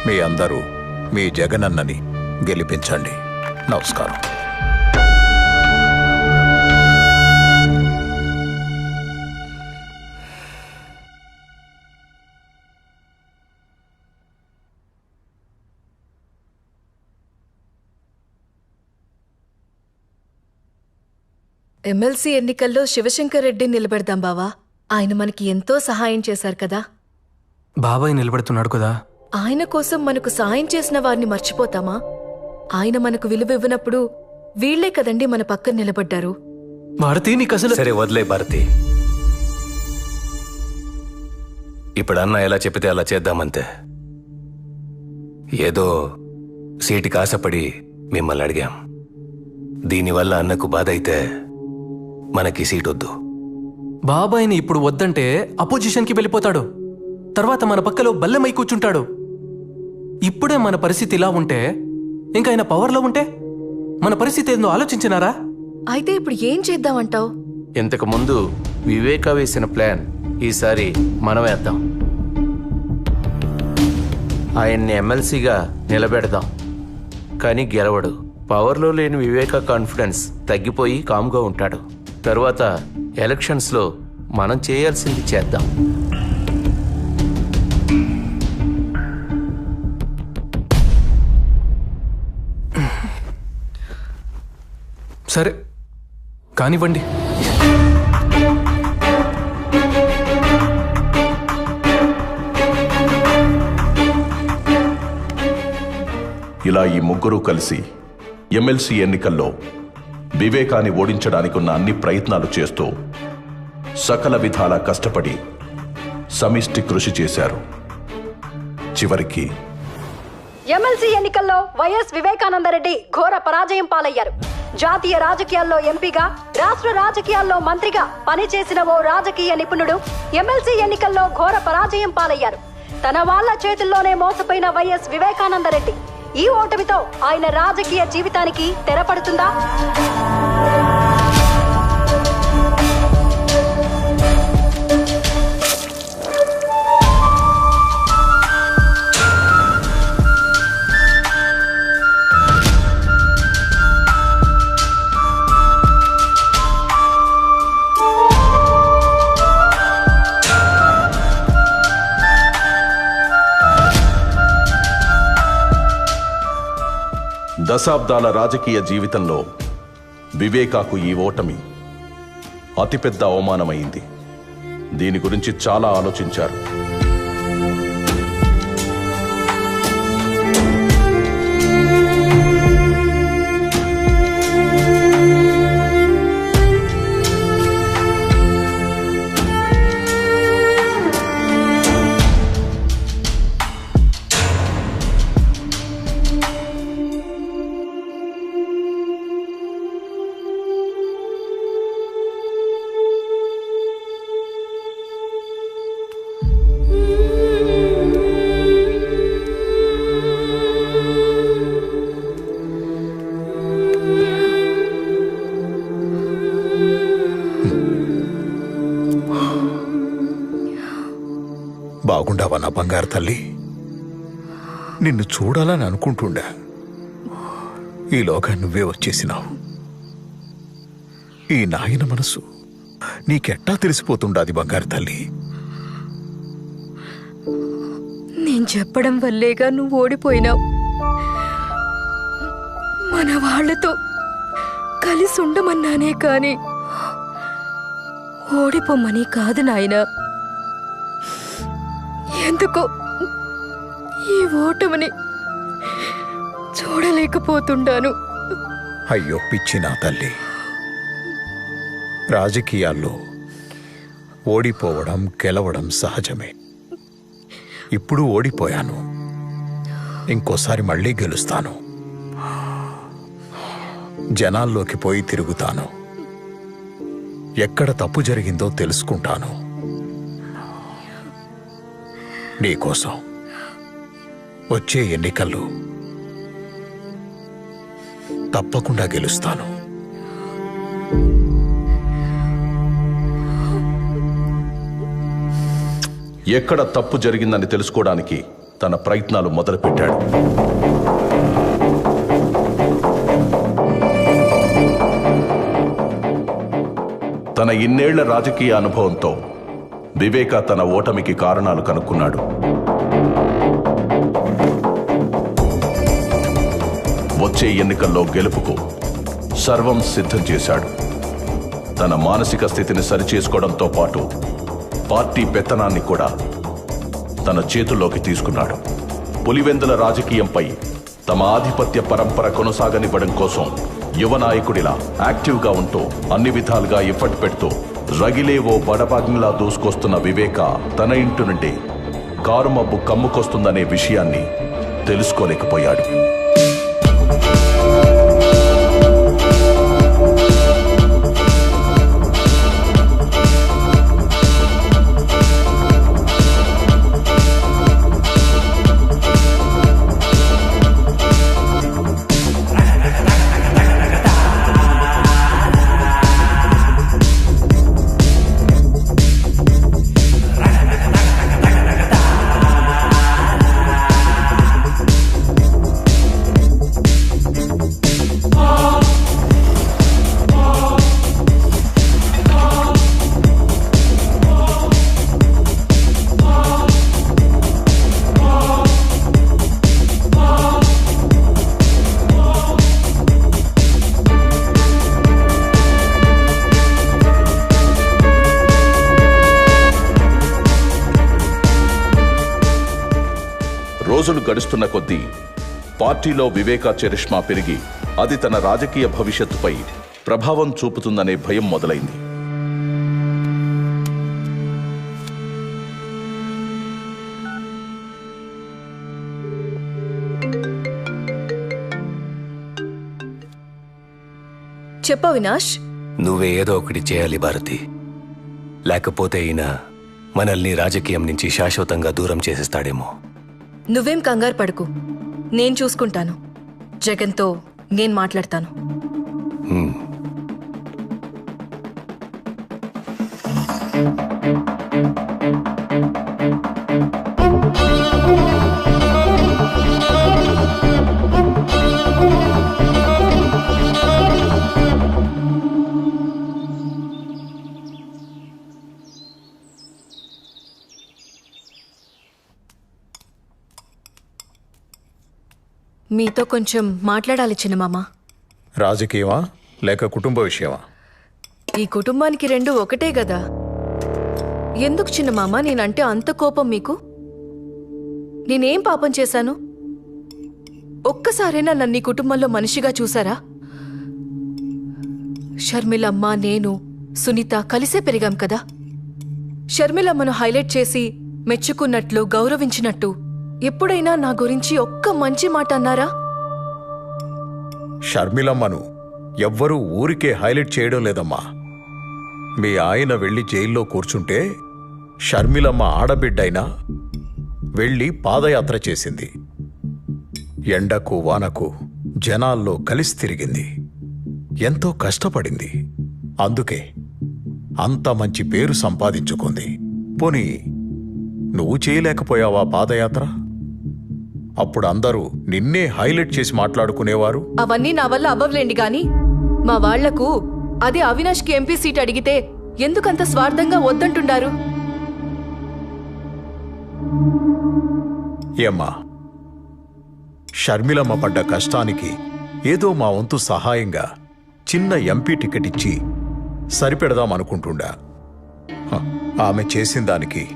Speaker 4: మీ అందరూ మీ జగనన్నని గెలిపించండి. నమస్కారం.
Speaker 6: ఎమ్మెల్సీ ఎన్నికల్లో శివశంకర్ రెడ్డి నిలబెడదాం బావా. ఆయన మనకి ఎంతో సహాయం చేశారు కదా.
Speaker 5: బాబాయ్ నిలబడుతున్నాడు కదా.
Speaker 6: ఆయన కోసం మనకు సాయం చేసిన వారిని మర్చిపోతామా? ఆయన మనకు విలువ ఇవ్వనప్పుడు వీళ్లే కదండి మన పక్కన నిలబడ్డారు.
Speaker 5: భారతి నీకు అసలు...
Speaker 9: సరే వదిలే భారతి. ఇప్పుడు అన్న ఎలా చెప్పితే అలా చేద్దామంతే. ఏదో సీటుకి ఆశపడి మిమ్మల్ని అడిగాం. దీనివల్ల అన్నకు బాధ అయితే మనకి సీట్ వద్దు.
Speaker 5: బాబాయిని ఇప్పుడు వద్దంటే అపోజిషన్కి వెళ్ళిపోతాడు. తర్వాత మన పక్కలో బల్లెమై కూర్చుంటాడు. ఇప్పుడే మన పరిస్థితి ఇలా ఉంటే ఇంకా ఆయన పవర్లో ఉంటే మన పరిస్థితి ఏందో ఆలోచించినారా?
Speaker 6: అయితే ఇప్పుడు ఏం చేద్దామంటావు?
Speaker 12: ఇంతకు ముందు వివేక వేసిన ప్లాన్ ఈసారి మనం వేద్దాం. ఆయన్ని ఎమ్మెల్సీగా నిలబెడదాం. కానీ గెలవడు. పవర్లో లేని వివేక కాన్ఫిడెన్స్ తగ్గిపోయి కామ్గా ఉంటాడు. తరువాత ఎలక్షన్స్లో మనం చేయాల్సింది చేద్దాం.
Speaker 5: సరే కానివ్వండి.
Speaker 2: ఇలా ఈ ముగ్గురు కలిసి ఎమ్మెల్సీ ఎన్నికల్లో వివేకాన్ని ఓడించడానికి ఉన్న అన్ని ప్రయత్నాలు చేస్తూ సకల విధాలా కష్టపడి సమిష్టి కృషి చేశారు. చివరికి
Speaker 10: ఎమ్మెల్సీ ఎన్నికల్లో వైఎస్ వివేకానందరెడ్డి ఘోర పరాజయం పాలయ్యారు. జాతీయ రాజకీయాల్లో ఎంపీగా, రాష్ట్ర రాజకీయాల్లో మంత్రిగా పనిచేసిన ఓ రాజకీయ నిపుణుడు ఎమ్మెల్సీ ఎన్నికల్లో ఘోర పరాజయం పాలయ్యారు. తన వాళ్ల చేతుల్లోనే మోసపోయిన వైఎస్ వివేకానందరెడ్డి ఈ ఓటమితో ఆయన రాజకీయ జీవితానికి తెరపడుతుందా?
Speaker 2: దశాబ్దాల రాజకీయ జీవితంలో వివేకాకు ఈ ఓటమి అతిపెద్ద అవమానమైంది. దీని గురించి చాలా ఆలోచించారు.
Speaker 4: బాగుండావా నా బంగారు తల్లి? నిన్ను చూడాలని అనుకుంటుండా, ఈలోగా నువ్వే వచ్చేసినావు. ఈ నాయన మనసు నీకెట్టా తెలిసిపోతుండాది బంగారు తల్లి?
Speaker 6: నేను చెప్పడం వల్లేగా నువ్వు ఓడిపోయినావు. మన వాళ్లతో కలిసి ఉండమన్నానే కాని ఓడిపోమని కాదు నాయనా. ఎందుకో ఈ ఓటమిని చూడలేకపోతుండాను.
Speaker 4: అయ్యో పిచ్చి నా తల్లి, రాజకీయాల్లో ఓడిపోవడం గెలవడం సహజమే. ఇప్పుడు ఓడిపోయాను, ఇంకోసారి మళ్ళీ గెలుస్తాను. జనాల్లోకి పోయి తిరుగుతాను, ఎక్కడ తప్పు జరిగిందో తెలుసుకుంటాను. నీకోసం వచ్చే ఎన్నికల్లో తప్పకుండా గెలుస్తాను.
Speaker 2: ఎక్కడ తప్పు జరిగిందని తెలుసుకోవడానికి తన ప్రయత్నాలు మొదలుపెట్టాడు. తన ఇన్నేళ్ల రాజకీయ అనుభవంతో వివేక తన ఓటమికి కారణాలు కనుక్కున్నాడు. వచ్చే ఎన్నికల్లో గెలుపుకు సర్వం సిద్ధం చేశాడు. తన మానసిక స్థితిని సరిచేసుకోవడంతో పాటు పార్టీ పెత్తనాన్ని కూడా తన చేతుల్లోకి తీసుకున్నాడు. పులివెందుల రాజకీయంపై తమ ఆధిపత్య పరంపర కొనసాగనివ్వడం కోసం యువ నాయకుడిలా యాక్టివ్గా ఉంటూ అన్ని విధాలుగా ఎఫర్ట్ పెడుతూ రగిలే ఓ బడబాగ్నిలా దూసుకొస్తున్న వివేక తన ఇంటి నుండి కారు మబ్బు కమ్ముకొస్తుందనే విషయాన్ని తెలుసుకోలేకపోయాడు. గడుస్తున్న కొద్దీ పార్టీలో వివేకా చరిష్మా పెరిగి అది తన రాజకీయ భవిష్యత్తుపై ప్రభావం చూపుతుందనే భయం మొదలైంది.
Speaker 6: చెప్ప అవినాష్,
Speaker 9: నువ్వే ఏదో ఒకటి చేయాలి భారతి. లేకపోతే ఈయన మనల్ని రాజకీయం నుంచి శాశ్వతంగా దూరం చేసేస్తాడేమో.
Speaker 6: నువ్వేం కంగారు పడుకు, నేను చూసుకుంటాను. జగన్తో నేను మాట్లాడతాను. మీతో కొంచెం మాట్లాడాలి చిన్నమామ.
Speaker 4: రాజకీయమా లేక కుటుంబ విషయమా?
Speaker 6: ఈ కుటుంబానికి రెండు ఒకటే గదా. ఎందుకు చిన్నమామ నేనంటే అంత కోపం మీకు? నేనేం పాపం చేశాను? ఒక్కసారైనా నన్ను ఈ కుటుంబంలో మనిషిగా చూసారా? షర్మిలమ్మ, నేను, సునీత కలిసే పెరిగాం కదా. షర్మిలమ్మను హైలైట్ చేసి మెచ్చుకున్నట్లు, గౌరవించినట్టు ఎప్పుడైనా నా గురించి ఒక్క మంచి మాట అన్నారా?
Speaker 4: షర్మిలమ్మను ఎవ్వరూ ఊరికే హైలైట్ చేయడం లేదమ్మా. మీ ఆయన వెళ్ళి జైల్లో కూర్చుంటే షర్మిలమ్మ ఆడబిడ్డైనా వెళ్ళి పాదయాత్ర చేసింది. ఎండకు వానకు జనాల్లో కలిసి తిరిగింది. ఎంతో కష్టపడింది. అందుకే అంత మంచి పేరు సంపాదించుకుంది. పోనీ నువ్వు చేయలేకపోయావా పాదయాత్ర? అప్పుడు అందరూ నిన్నే హైలైట్ చేసి మాట్లాడుకునేవారు.
Speaker 6: అవన్నీ నా వల్ల అవ్వలేండి గాని మా వాళ్లకు అదే అవినాష్కి ఎంపీ సీట్ అడిగితే ఎందుకంత స్వార్థంగా వద్దంటుండారు?
Speaker 4: ఏమ్మా, షర్మిలమ్మ పడ్డ కష్టానికి ఏదో మా వంతు సహాయంగా చిన్న ఎంపీ టికెట్ ఇచ్చి సరిపెడదామనుకుంటుండా. ఆమె చేసిన దానికి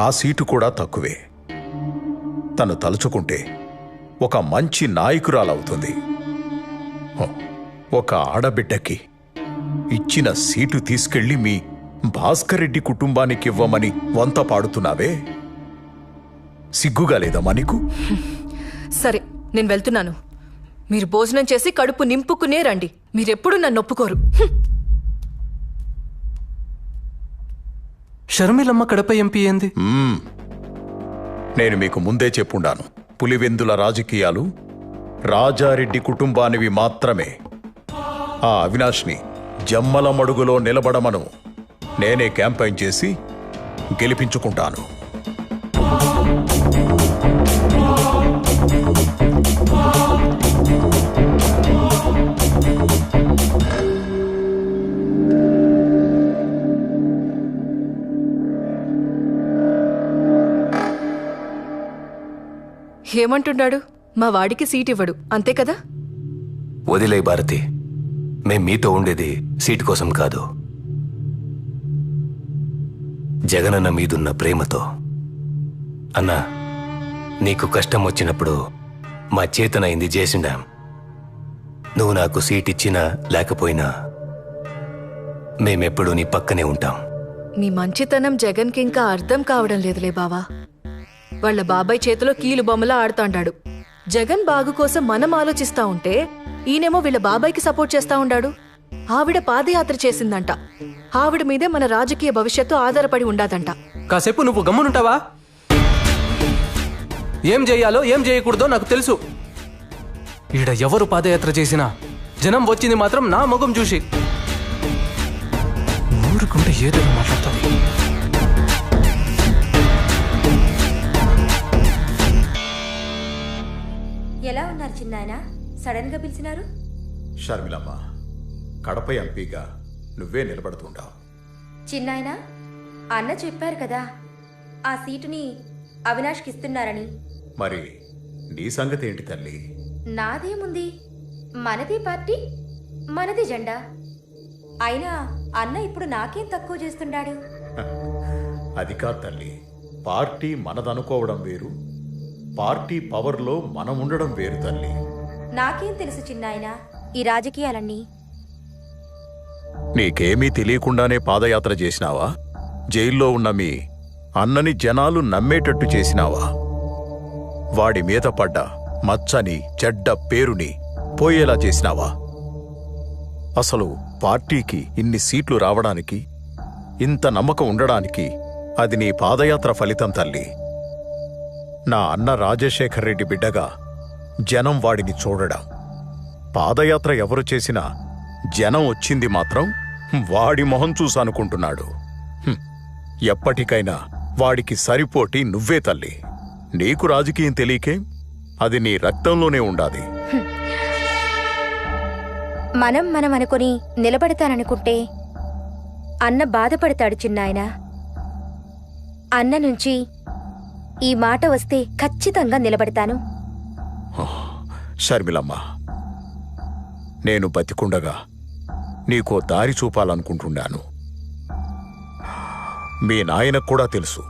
Speaker 4: ఆ సీటు కూడా తక్కువే. తను తలుచుకుంటే ఒక మంచి నాయకురాలవుతుంది. ఒక ఆడబిడ్డకి ఇచ్చిన సీటు తీసుకెళ్లి మీ భాస్కర్ రెడ్డి కుటుంబానికి ఇవ్వమని వంత పాడుతున్నావే, సిగ్గుగా లేదమ్మా నీకు?
Speaker 6: సరే, నేను వెళ్తున్నాను. మీరు భోజనం చేసి కడుపు నింపుకునే రండి. మీరెప్పుడు నన్ను ఒప్పుకోరు.
Speaker 5: షర్మిలమ్మ కడప ఎంపీ ఏంది?
Speaker 4: నేను మీకు ముందే చెప్పుండాను, పులివెందుల రాజకీయాలు రాజారెడ్డి కుటుంబానివి మాత్రమే. ఆ అవినాష్ని జమ్మల మడుగులో నిలబడమను నేనే క్యాంపెయిన్ చేసి గెలిపించుకుంటాను.
Speaker 6: ఏమంటున్నాడు? మా వాడికి సీట్ ఇవ్వడు, అంతే కదా?
Speaker 9: వదిలే భారతి, మేం మీతో ఉండేది సీటు కోసం కాదు, జగనన్న మీదున్న ప్రేమతో. అన్నా, నీకు కష్టం వచ్చినప్పుడు మా చేతనైంది చేసిండాం. నువ్వు నాకు సీట్ ఇచ్చినా లేకపోయినా మేమెప్పుడూ నీ పక్కనే ఉంటాం.
Speaker 6: మీ మంచితనం జగన్కి ఇంకా అర్థం కావడం లేదులే బావా. వాళ్ళ బాబాయ్ చేతిలో కీలు బొమ్మలా ఆడుతాండాడు. జగన్ బాగు కోసం మనం ఆలోచిస్తా ఉంటే ఈయనేమో వీళ్ళ బాబాయ్కి సపోర్ట్ చేస్తా ఉండాడు. ఆవిడ పాదయాత్ర చేసిందంట. ఆవిడ మీదే మన రాజకీయ భవిష్యత్తు ఆధారపడి ఉండాదంట.
Speaker 5: కాసేపు నువ్వు గమ్మునుంటావా? ఏం చేయాలో ఏం చేయకూడదో నాకు తెలుసు. ఈడ ఎవరు పాదయాత్ర చేసినా జనం వచ్చింది మాత్రం నా ముఖం చూసి. ఊరుకుంటే ఏదో మాట్లాడుతుంది.
Speaker 3: ఎలా ఉన్నారు చిన్నాయన? సడన్ గా పిలిచినారు?
Speaker 4: షర్మిలమ్మ, కడప ఎంపీగా నువ్వే నిలబడుతుంటావు.
Speaker 3: చిన్నాయన, అన్న చెప్పారు కదా ఆ సీటుని అవినాష్కి ఇస్తున్నారని.
Speaker 4: మరి నీ సంగతి ఏంటి తల్లి?
Speaker 3: నాదేముంది, మనది పార్టీ, మనది జెండా. అయినా అన్న ఇప్పుడు నాకేం తక్కువ చేస్తున్నాడు?
Speaker 4: అది కాదు తల్లి, పార్టీ మనదనుకోవడం వేరు, పార్టీ పవర్లో మనం ఉండడం వేరు తల్లి.
Speaker 3: నాకేం తెలుసు చిన్నాయన ఈ రాజకీయాలన్నీ?
Speaker 4: నీకేమీ తెలియకుండానే పాదయాత్ర చేసినావా? జైల్లో ఉన్న మీ అన్నని జనాలు నమ్మేటట్టు చేసినావా? వాడి మీద పడ్డ మచ్చని చెడ్డ పేరుని పోయేలా చేసినావా? అసలు పార్టీకి ఇన్ని సీట్లు రావడానికి, ఇంత నమ్మకం ఉండడానికి అది నీ పాదయాత్ర ఫలితం తల్లి. నా అన్న రాజశేఖర్ రెడ్డి బిడ్డగా జనం వాడిని చూడడం. పాదయాత్ర ఎవరు చేసినా జనం వచ్చింది మాత్రం వాడి మొహం చూసనుకుంటున్నాడు. ఎప్పటికైనా వాడికి సరిపోటి నువ్వే తల్లి. నీకు రాజకీయం తెలియకే, అది నీ రక్తంలోనే ఉండాది.
Speaker 3: మనం అనుకుని నిలబడతాననుకుంటే అన్న బాధపడతాడు చిన్నాయన. అన్న నుంచి ఈ మాట వస్తే ఖచ్చితంగా నిలబడతాను.
Speaker 4: షర్మిలమ్మ, నేను బతికుండగా నీకో దారి చూపాలనుకుంటున్నాను. మీ నాయనకు కూడా తెలుసు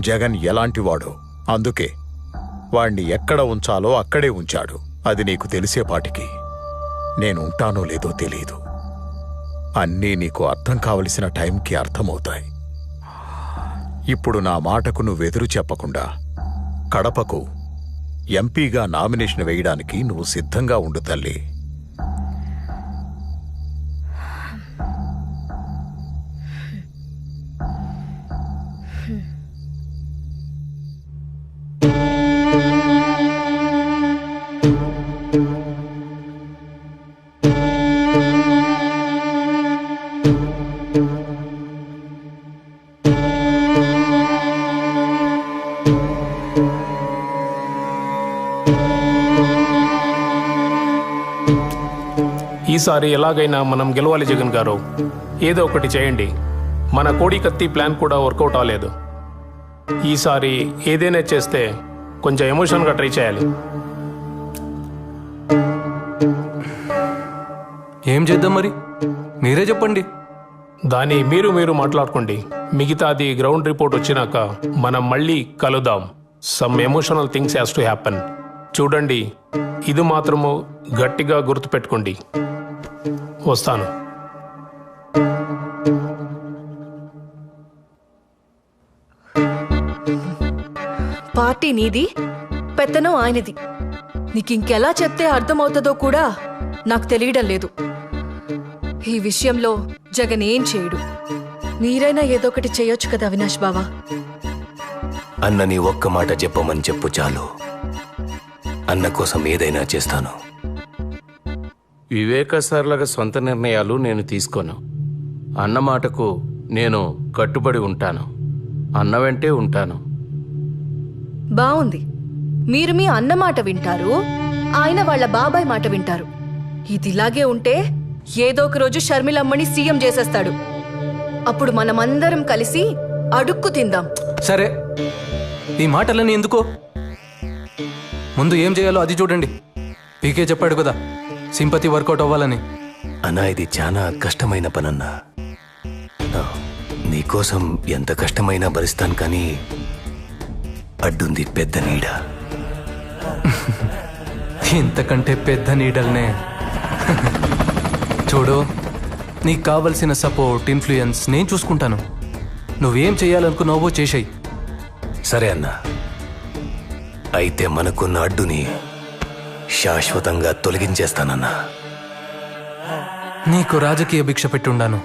Speaker 4: జగన్ ఎలాంటివాడో. అందుకే వాణ్ణి ఎక్కడ ఉంచాలో అక్కడే ఉంచాడు. అది నీకు తెలిసేపాటికి నేను ఉంటానో లేదో తెలీదు. అన్నీ నీకు అర్థం కావలసిన టైంకి అర్థమవుతాయి. ఇప్పుడు నా మాటకు నువ్వెదురు చెప్పకుండా కడపకు ఎంపీగా నామినేషన్ వేయడానికి నువ్వు సిద్ధంగా ఉండు తల్లి.
Speaker 13: ఈసారి ఎలాగైనా మనం గెలవాలి జగన్ గారు. ఏదో ఒకటి చేయండి. మన కోడి కత్తి ప్లాన్ కూడా వర్కౌట్ అవ్వలేదు. ఈసారి ఏదైనా చేస్తే కొంచెం ఎమోషన్గా ట్రై చేయాలి.
Speaker 5: ఏం చేద్దాం మరి? మీరే చెప్పండి.
Speaker 13: దాన్ని మీరు మాట్లాడుకోండి. మిగతాది గ్రౌండ్ రిపోర్ట్ వచ్చినాక మనం మళ్ళీ కలుద్దాం. Some emotional things has to happen. చూడండి, ఇది మాత్రము గట్టిగా గుర్తుపెట్టుకోండి. వస్తాను.
Speaker 6: పార్టీ నీది, పెత్తనం ఆయనది. నీకింకెలా చెప్తే అర్థమవుతుందో కూడా నాకు తెలియడం లేదు. ఈ విషయంలో జగన్ ఏం చేయడు. మీరైనా ఏదో ఒకటి చేయొచ్చు కదా అవినాష్ బావా.
Speaker 9: అన్నని ఒక్క మాట చెప్పమని చెప్పు చాలు. అన్న కోసం ఏదైనా చేస్తాను.
Speaker 12: వివేక సార్లాగా సొంత నిర్ణయాలు నేను తీసుకోను. అన్న మాటకు నేను కట్టుబడి ఉంటాను. అన్న వెంటే ఉంటాను.
Speaker 6: బావుంది. మీరు మీ అన్న మాట వింటారు, ఆయన వాళ్ళ బాబాయ్ మాట వింటారు. ఇదిలాగే ఉంటే ఏదో ఒక రోజు షర్మిలమ్మని సీఎం చేసేస్తాడు. అప్పుడు మనమందరం కలిసి అడుక్కు తిందాం.
Speaker 5: సరే, ఈ మాటలన్నీ ఎందుకో? ముందు ఏం చేయాలో అది చూడండి. పీకే చెప్పాడు కదా సింపతి వర్కౌట్ అవ్వాలని.
Speaker 9: అన్నా, ఇది చాలా కష్టమైన పనన్నా. నీకోసం ఎంత కష్టమైనా భరిస్తాను, కానీ అడ్డుంది పెద్ద నీడ.
Speaker 5: ఇంతకంటే పెద్ద నీడల్నే. చూడు, నీకు కావలసిన సపోర్ట్, ఇన్ఫ్లుయెన్స్ నేను చూసుకుంటాను. నువ్వేం చేయాలనుకున్నావో చేసేయి.
Speaker 9: సరే అన్నా, అయితే మనకున్న అడ్డుని శాశ్వతంగా తొలగించేస్తానన్నా.
Speaker 5: నీకు రాజకీయ భిక్ష పెట్టుండాను.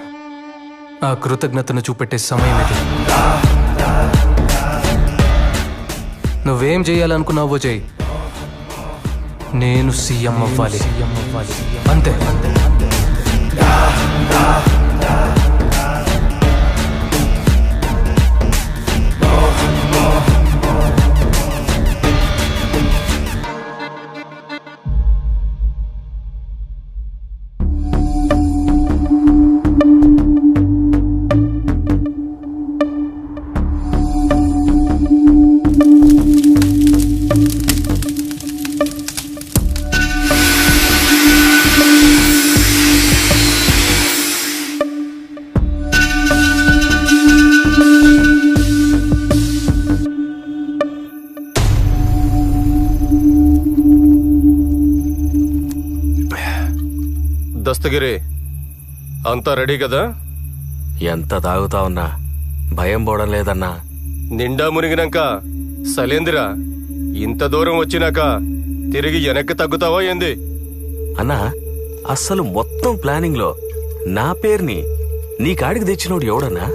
Speaker 5: ఆ కృతజ్ఞతను చూపెట్టే సమయం ఇది. నువ్వేం చేయాలనుకున్నావో చేయి. నేను సీఎం అవ్వాలి, అంతే.
Speaker 14: దస్తగిరి, అంతా రెడీ కదా?
Speaker 9: ఎంత తాగుతా ఉన్నా భయం పోవడం లేదన్నా.
Speaker 14: నిండా మునిగినాక సలేందిరా, ఇంత దూరం వచ్చినాక తిరిగి వెనక్కి తగ్గుతావా ఏంది?
Speaker 9: అన్నా, అస్సలు మొత్తం ప్లానింగ్ లో నా పేరుని నీ కాడికి తెచ్చినోడు ఎవడన్నా?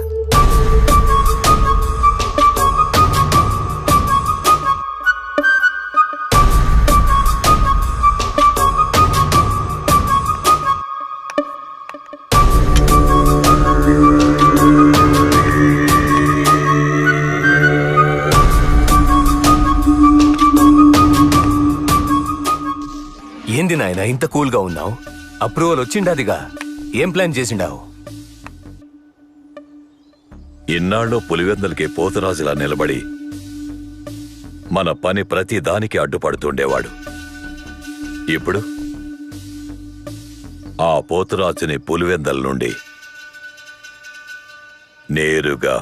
Speaker 9: ఏంది నాయన ఇంత కూల్గా ఉన్నావు? అప్రూవల్ వచ్చిండాదిగా, ఏం ప్లాన్ చేసిండావు?
Speaker 8: ఇన్నాళ్ళు పులివెందులకి పోతురాజులా నిలబడి మన పని ప్రతి దానికి అడ్డుపడుతుండేవాడు. ఇప్పుడు ఆ పోతురాజుని పులివెందల నుండి నేరుగా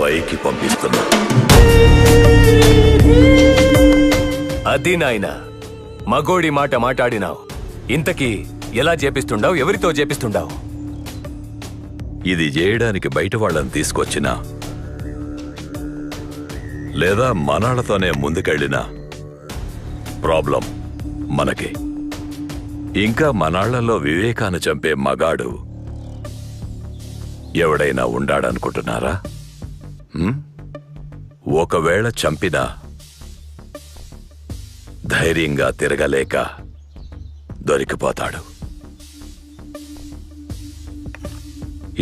Speaker 8: పైకి పంపిస్తున్నా.
Speaker 9: అది నాయన, మగోడి మాట మాట్లాడినావు. ఇంతకీ ఎలా చేపిస్తుండావు? ఎవరితో చేపిస్తుండావు?
Speaker 8: ఇది చేయడానికి బయట వాళ్ళని తీసుకొచ్చినా లేదా మనాళ్లతోనే ముందుకెళ్ళినా ప్రాబ్లం మనకే. ఇంకా మనాళ్లలో వివేకాన్ని చంపే మగాడు ఎవడైనా ఉండాడనుకుంటున్నారా? ఒకవేళ చంపినా ధైర్యంగా తిరగలేక దొరికిపోతాడు.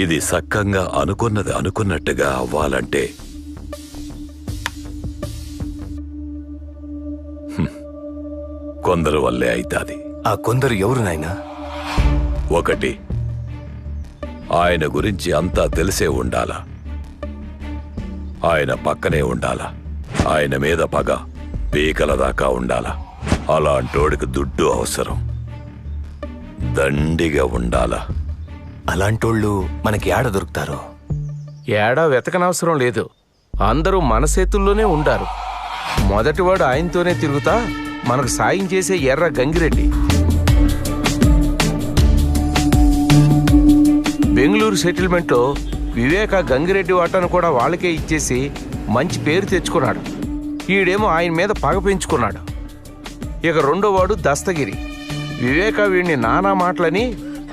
Speaker 8: ఇది సక్కంగా అనుకున్నది అనుకున్నట్టుగా అవ్వాలంటే కొందరు వల్లే అయితాది.
Speaker 9: ఆ కొందరు ఎవరు నాయనా?
Speaker 8: ఒకటి, ఆయన గురించి అంతా తెలిసే ఉండాలా, ఆయన పక్కనే ఉండాలా, ఆయన మీద పగ పీకల దాకా ఉండాలా. అలాంటోడికి దుడ్డు అవసరం, దండిగా ఉండాలా.
Speaker 9: అలాంటోళ్ళు మనకి ఏడ దొరుకుతారో?
Speaker 12: ఏడా వెతకనవసరం లేదు, అందరూ మన చేతుల్లోనే ఉండారు. మొదటివాడు ఆయనతోనే తిరుగుతా మనకు సాయం చేసే ఎర్ర గంగిరెడ్డి. బెంగళూరు సెటిల్మెంట్లో వివేక గంగిరెడ్డి వాటాను కూడా వాళ్ళకే ఇచ్చేసి మంచి పేరు తెచ్చుకున్నాడు. ఈడేమో ఆయన మీద పగ పెంచుకున్నాడు. ఇక రెండోవాడు దస్తగిరి. వివేక వీడిని నానా మాటలని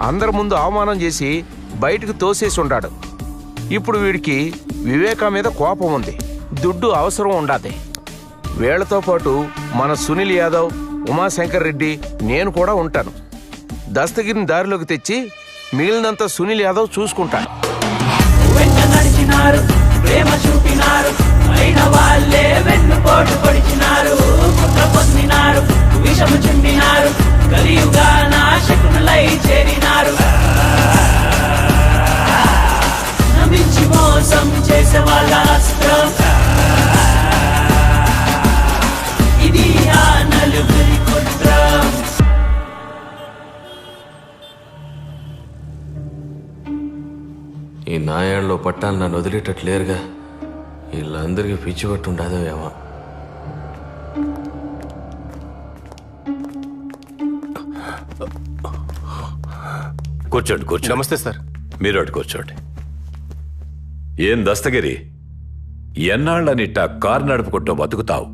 Speaker 12: అందరి ముందు అవమానం చేసి బయటకు తోసేసి ఉంటాడు. ఇప్పుడు వీడికి వివేక మీద కోపం ఉంది, దుడ్డు అవసరం ఉండాది. వీళ్లతో పాటు మన సునీల్ యాదవ్, ఉమాశంకర్ రెడ్డి, నేను కూడా ఉంటాను. దస్తగిరిని దారిలోకి తెచ్చి మిగిలినంత సునీల్ యాదవ్ చూసుకుంటాడు.
Speaker 1: ప్రేమ చూపినారు, అయిన వాళ్ళే వెన్నుపోటు పొడిచినారు, కుట్ర పొందినారు, విషము చుండినారు, కలియుగా నాశకులై చేరినారు. నమ్మించి మోసం చేసే వాళ్ళ అస్త్రం ఇది, ఆ నలుగురి కుట్రం.
Speaker 9: ఈ నాయాళ్ళలో పట్టాలు నన్ను వదిలేటట్లేరుగా. వీళ్ళందరికీ పిచ్చి పట్టుండదో ఏమో.
Speaker 8: కూర్చోండి కూర్చోండి.
Speaker 12: నమస్తే సార్.
Speaker 8: మీరు అటు కూర్చోండి. ఏం దస్తగిరి, ఎన్నాళ్ళనిట్ట కారు నడుపుకుంటూ బతుకుతావు?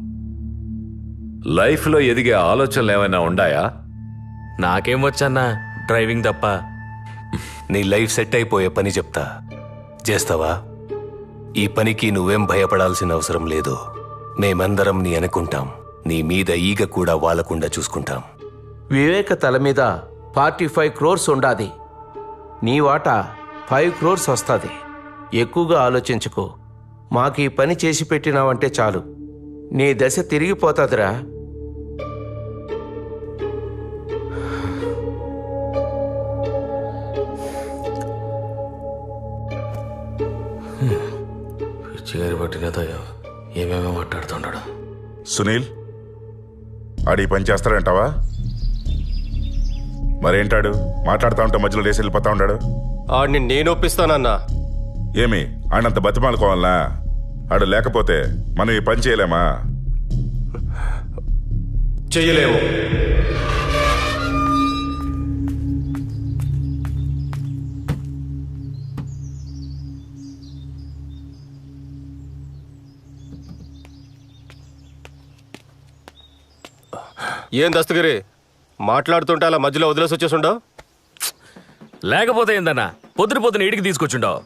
Speaker 8: లైఫ్లో ఎదిగే ఆలోచనలు ఏమైనా ఉండాయా?
Speaker 9: నాకేం వచ్చన్నా డ్రైవింగ్ తప్ప. నీ లైఫ్ సెట్ అయిపోయే పని చెప్తా, చేస్తావా? ఈ పనికి నువ్వేం భయపడాల్సిన అవసరం లేదు. మేమందరం నీ అనుకుంటాం. నీ మీద ఈగ కూడా వాలకుండా చూసుకుంటాం.
Speaker 12: వివేక తల మీద 45 crores ఉండాది. నీ వాటా 5 crores వస్తుంది. ఎక్కువగా ఆలోచించుకో. మాకు ఈ పని చేసి పెట్టినావంటే చాలు, నీ దశ తిరిగిపోతాదిరా.
Speaker 9: పిచ్చిగారి పట్టినదో ఏమేమో మాట్లాడుతున్నాడు.
Speaker 11: సునీల్, ఆడి పని చేస్తాడంటావా? మరేంటాడు మాట్లాడుతూ ఉంటే మధ్యలో లేసి వెళ్ళిపోతా ఉంటాడు?
Speaker 14: ఆడిని నేను ఒప్పిస్తానన్నా.
Speaker 11: ఏమి ఆడంత బతిమాలుకోవాలనా? ఆడు లేకపోతే మనం ఈ పని చేయలేమా?
Speaker 14: చెయ్యలేము. ఏం దస్తగిరి మాట్లాడుతుంటే అలా మధ్యలో వదిలేసి వచ్చేసుండవు?
Speaker 15: లేకపోతే ఏందన్నా పొద్దున ఇంటికి తీసుకొచ్చుండవు.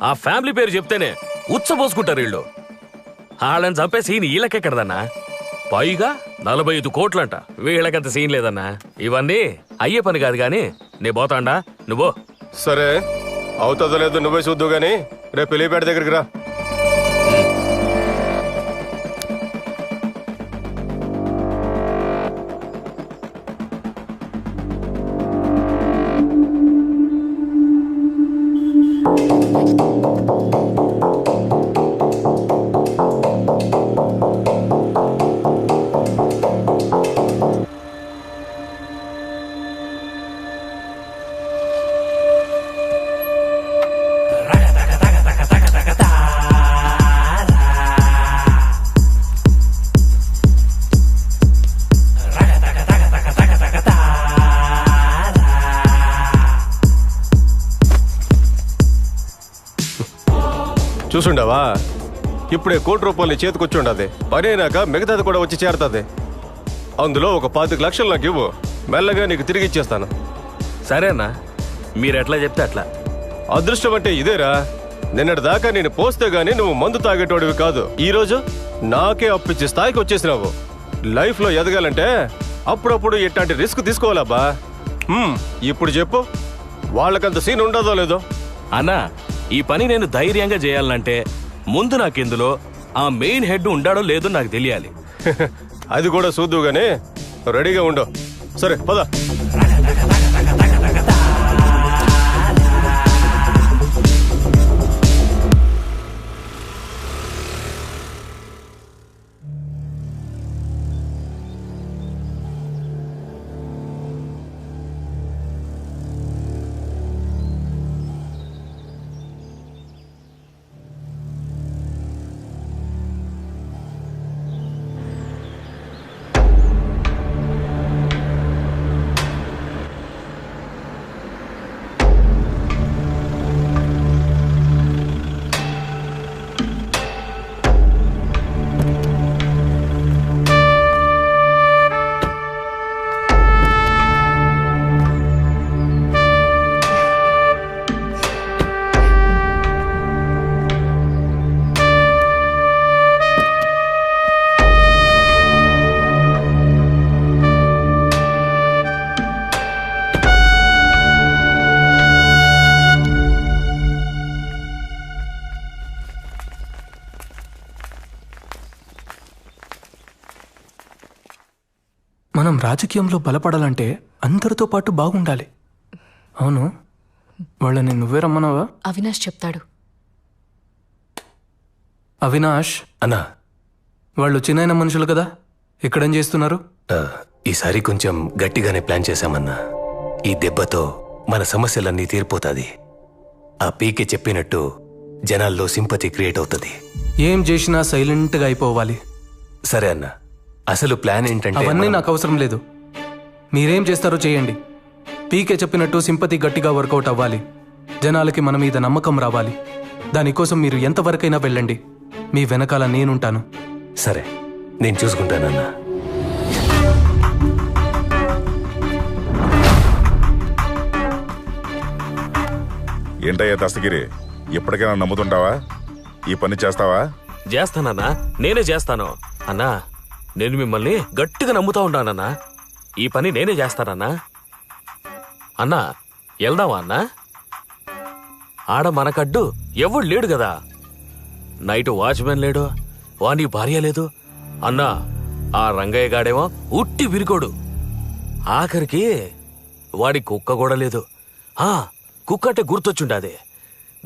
Speaker 15: ఆ ఫ్యామిలీ పేరు చెప్తేనే ఉచ్చబోసుకుంటారు వీళ్ళు. వాళ్ళని చంపే సీన్ వీళ్ళకెక్కడదన్నా. పైగా 45 కోట్లంట. వీళ్ళకంత సీన్ లేదన్నా. ఇవన్నీ అయ్యే పని కాదు గాని నే పోతాండా, నువ్వు.
Speaker 14: సరే, అవుతుందో లేదో నువ్వే చూద్దు గాని రేపు పెళ్లిపేట దగ్గరికి రా. చూసుండవా? ఇప్పుడే ₹1 చేతికొచ్చి ఉండదు. పని అయినాక మిగతాది కూడా వచ్చి చేరుతుంది. అందులో ఒక 25 లక్షలు నాకు ఇవ్వు, మెల్లగా నీకు తిరిగి ఇచ్చేస్తాను.
Speaker 15: సరేనా, మీరెట్లా చెప్తే అట్లా.
Speaker 14: అదృష్టం అంటే ఇదేరా. నిన్నటి దాకా నేను పోస్తే గానీ నువ్వు మందు తాగేటోడివి కాదు. ఈ రోజు నాకే అప్పిచ్చే స్థాయికి వచ్చేసినావు. లైఫ్ లో ఎదగాలంటే అప్పుడప్పుడు ఇట్లాంటి రిస్క్ తీసుకోవాలబ్బా. ఇప్పుడు చెప్పు, వాళ్ళకంత సీన్ ఉండదో లేదో?
Speaker 15: అన్నా, ఈ పని నేను ధైర్యంగా చేయాలంటే ముందు నాకెందులో ఆ మెయిన్ హెడ్ ఉండాడో లేదో నాకు తెలియాలి.
Speaker 14: అది కూడా చూద్దు గానీ రెడీగా ఉండు. సరే పద.
Speaker 5: మనం రాజకీయంలో బలపడాలంటే అందరితో పాటు బాగుండాలి. అవును, వాళ్ళని నువ్వే రమ్మన్నావా?
Speaker 6: అవినాష్ చెప్తాడు.
Speaker 5: అవినాష్
Speaker 9: అన్నా,
Speaker 5: వాళ్ళు చిన్న మనుషులు కదా, ఇక్కడేం చేస్తున్నారు?
Speaker 9: ఈసారి కొంచెం గట్టిగానే ప్లాన్ చేశామన్నా. ఈ దెబ్బతో మన సమస్యలన్నీ తీరిపోతాది. ఆ పీకే చెప్పినట్టు జనాల్లో సింపతి క్రియేట్ అవుతుంది.
Speaker 5: ఏం చేసినా సైలెంట్గా అయిపోవాలి.
Speaker 9: సరే అన్నా, అసలు ప్లాన్ ఏంటంటే
Speaker 5: అవన్నీ నాకు అవసరం లేదు. మీరేం చేస్తారో చేయండి. పీకే చెప్పినట్టు సింపతి గట్టిగా వర్కౌట్ అవ్వాలి. జనాలకి మన మీద నమ్మకం రావాలి. దానికోసం మీరు ఎంతవరకైనా వెళ్ళండి. మీ వెనకాల నేనుంటాను.
Speaker 9: సరే, నేను చూసుకుంటానన్నా.
Speaker 11: ఏంటయ్యా దస్తగిరి, ఎప్పటికైనా నమ్ముతుంటావా? ఈ పని చేస్తావా?
Speaker 15: చేస్తానన్నా, నేనే చేస్తాను. అన్నా, నేను మిమ్మల్ని గట్టిగా నమ్ముతా ఉంటానన్నా. ఈ పని నేనే చేస్తానన్నా. అన్నా, వెళ్దామా అన్నా? ఆడ మనకడ్డు ఎవడు లేడు కదా. నైట్ వాచ్మెన్ లేడు, వాని భార్య లేదు. అన్నా, ఆ రంగయ్య గాడేమో ఉట్టి విరికోడు. ఆఖరికి వాడి కుక్క కూడా లేదు. కుక్క అంటే గుర్తొచ్చుండాది.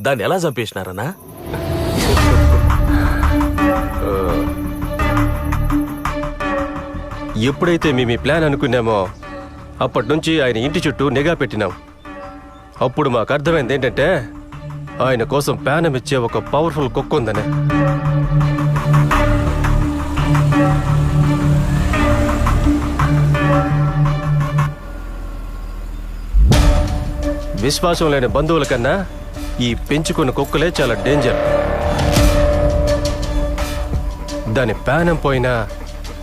Speaker 15: దాన్ని ఎలా చంపేసినారన్నా?
Speaker 14: ఎప్పుడైతే మేము ఈ ప్లాన్ అనుకున్నామో అప్పటి నుంచి ఆయన ఇంటి చుట్టూ నిఘా పెట్టినాం. అప్పుడు మాకు అర్థమైంది ఏంటంటే ఆయన కోసం ప్యానం ఇచ్చే ఒక పవర్ఫుల్ కుక్క ఉందని. విశ్వాసం లేని బంధువుల కన్నా ఈ పెంచుకున్న కుక్కలే చాలా డేంజర్. దాని ప్యానం పోయినా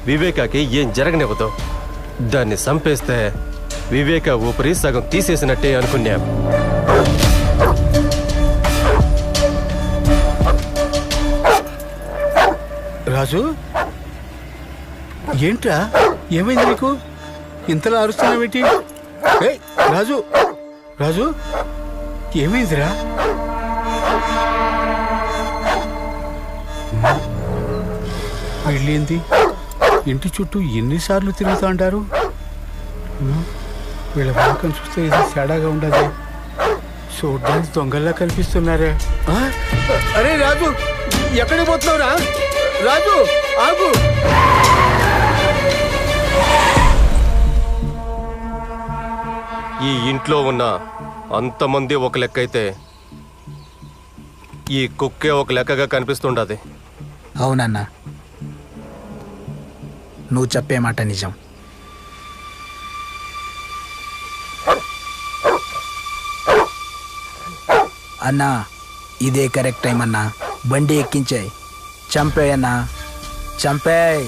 Speaker 14: వివేకాకి ఏం జరగనివ్వదు. దాన్ని చంపేస్తే వివేక ఊపిరి సగం తీసేసినట్టే అనుకున్నాం.
Speaker 16: రాజు, ఏంట్రా, ఏమైంది నీకు? ఇంతలా అరుస్తున్నావేంటి? ఏయ్ రాజు, రాజు, ఏమైందిరా? వీళ్ళేంది ఇంటి చుట్టూ ఎన్నిసార్లు తిరుగుతూ అంటారు? వీళ్ళ వాకం చూస్తే ఇది తేడాగా ఉండదు. చూడ్డానికి దొంగల్లా కనిపిస్తున్నారే. అరే రాజు, ఎక్కడికి పోతున్నావురా? రాజు ఆగు.
Speaker 14: ఈ ఇంట్లో ఉన్న అంతమంది ఒక లెక్క అయితే ఈ కుక్కే ఒక లెక్కగా కనిపిస్తుండది.
Speaker 16: అవునన్నా, నువ్వు చెప్పే మాట నిజం. అన్నా, ఇదే కరెక్ట్ టైం అన్నా. బండి ఎక్కించాయి, చంపేయన్నా, చంపేయ్.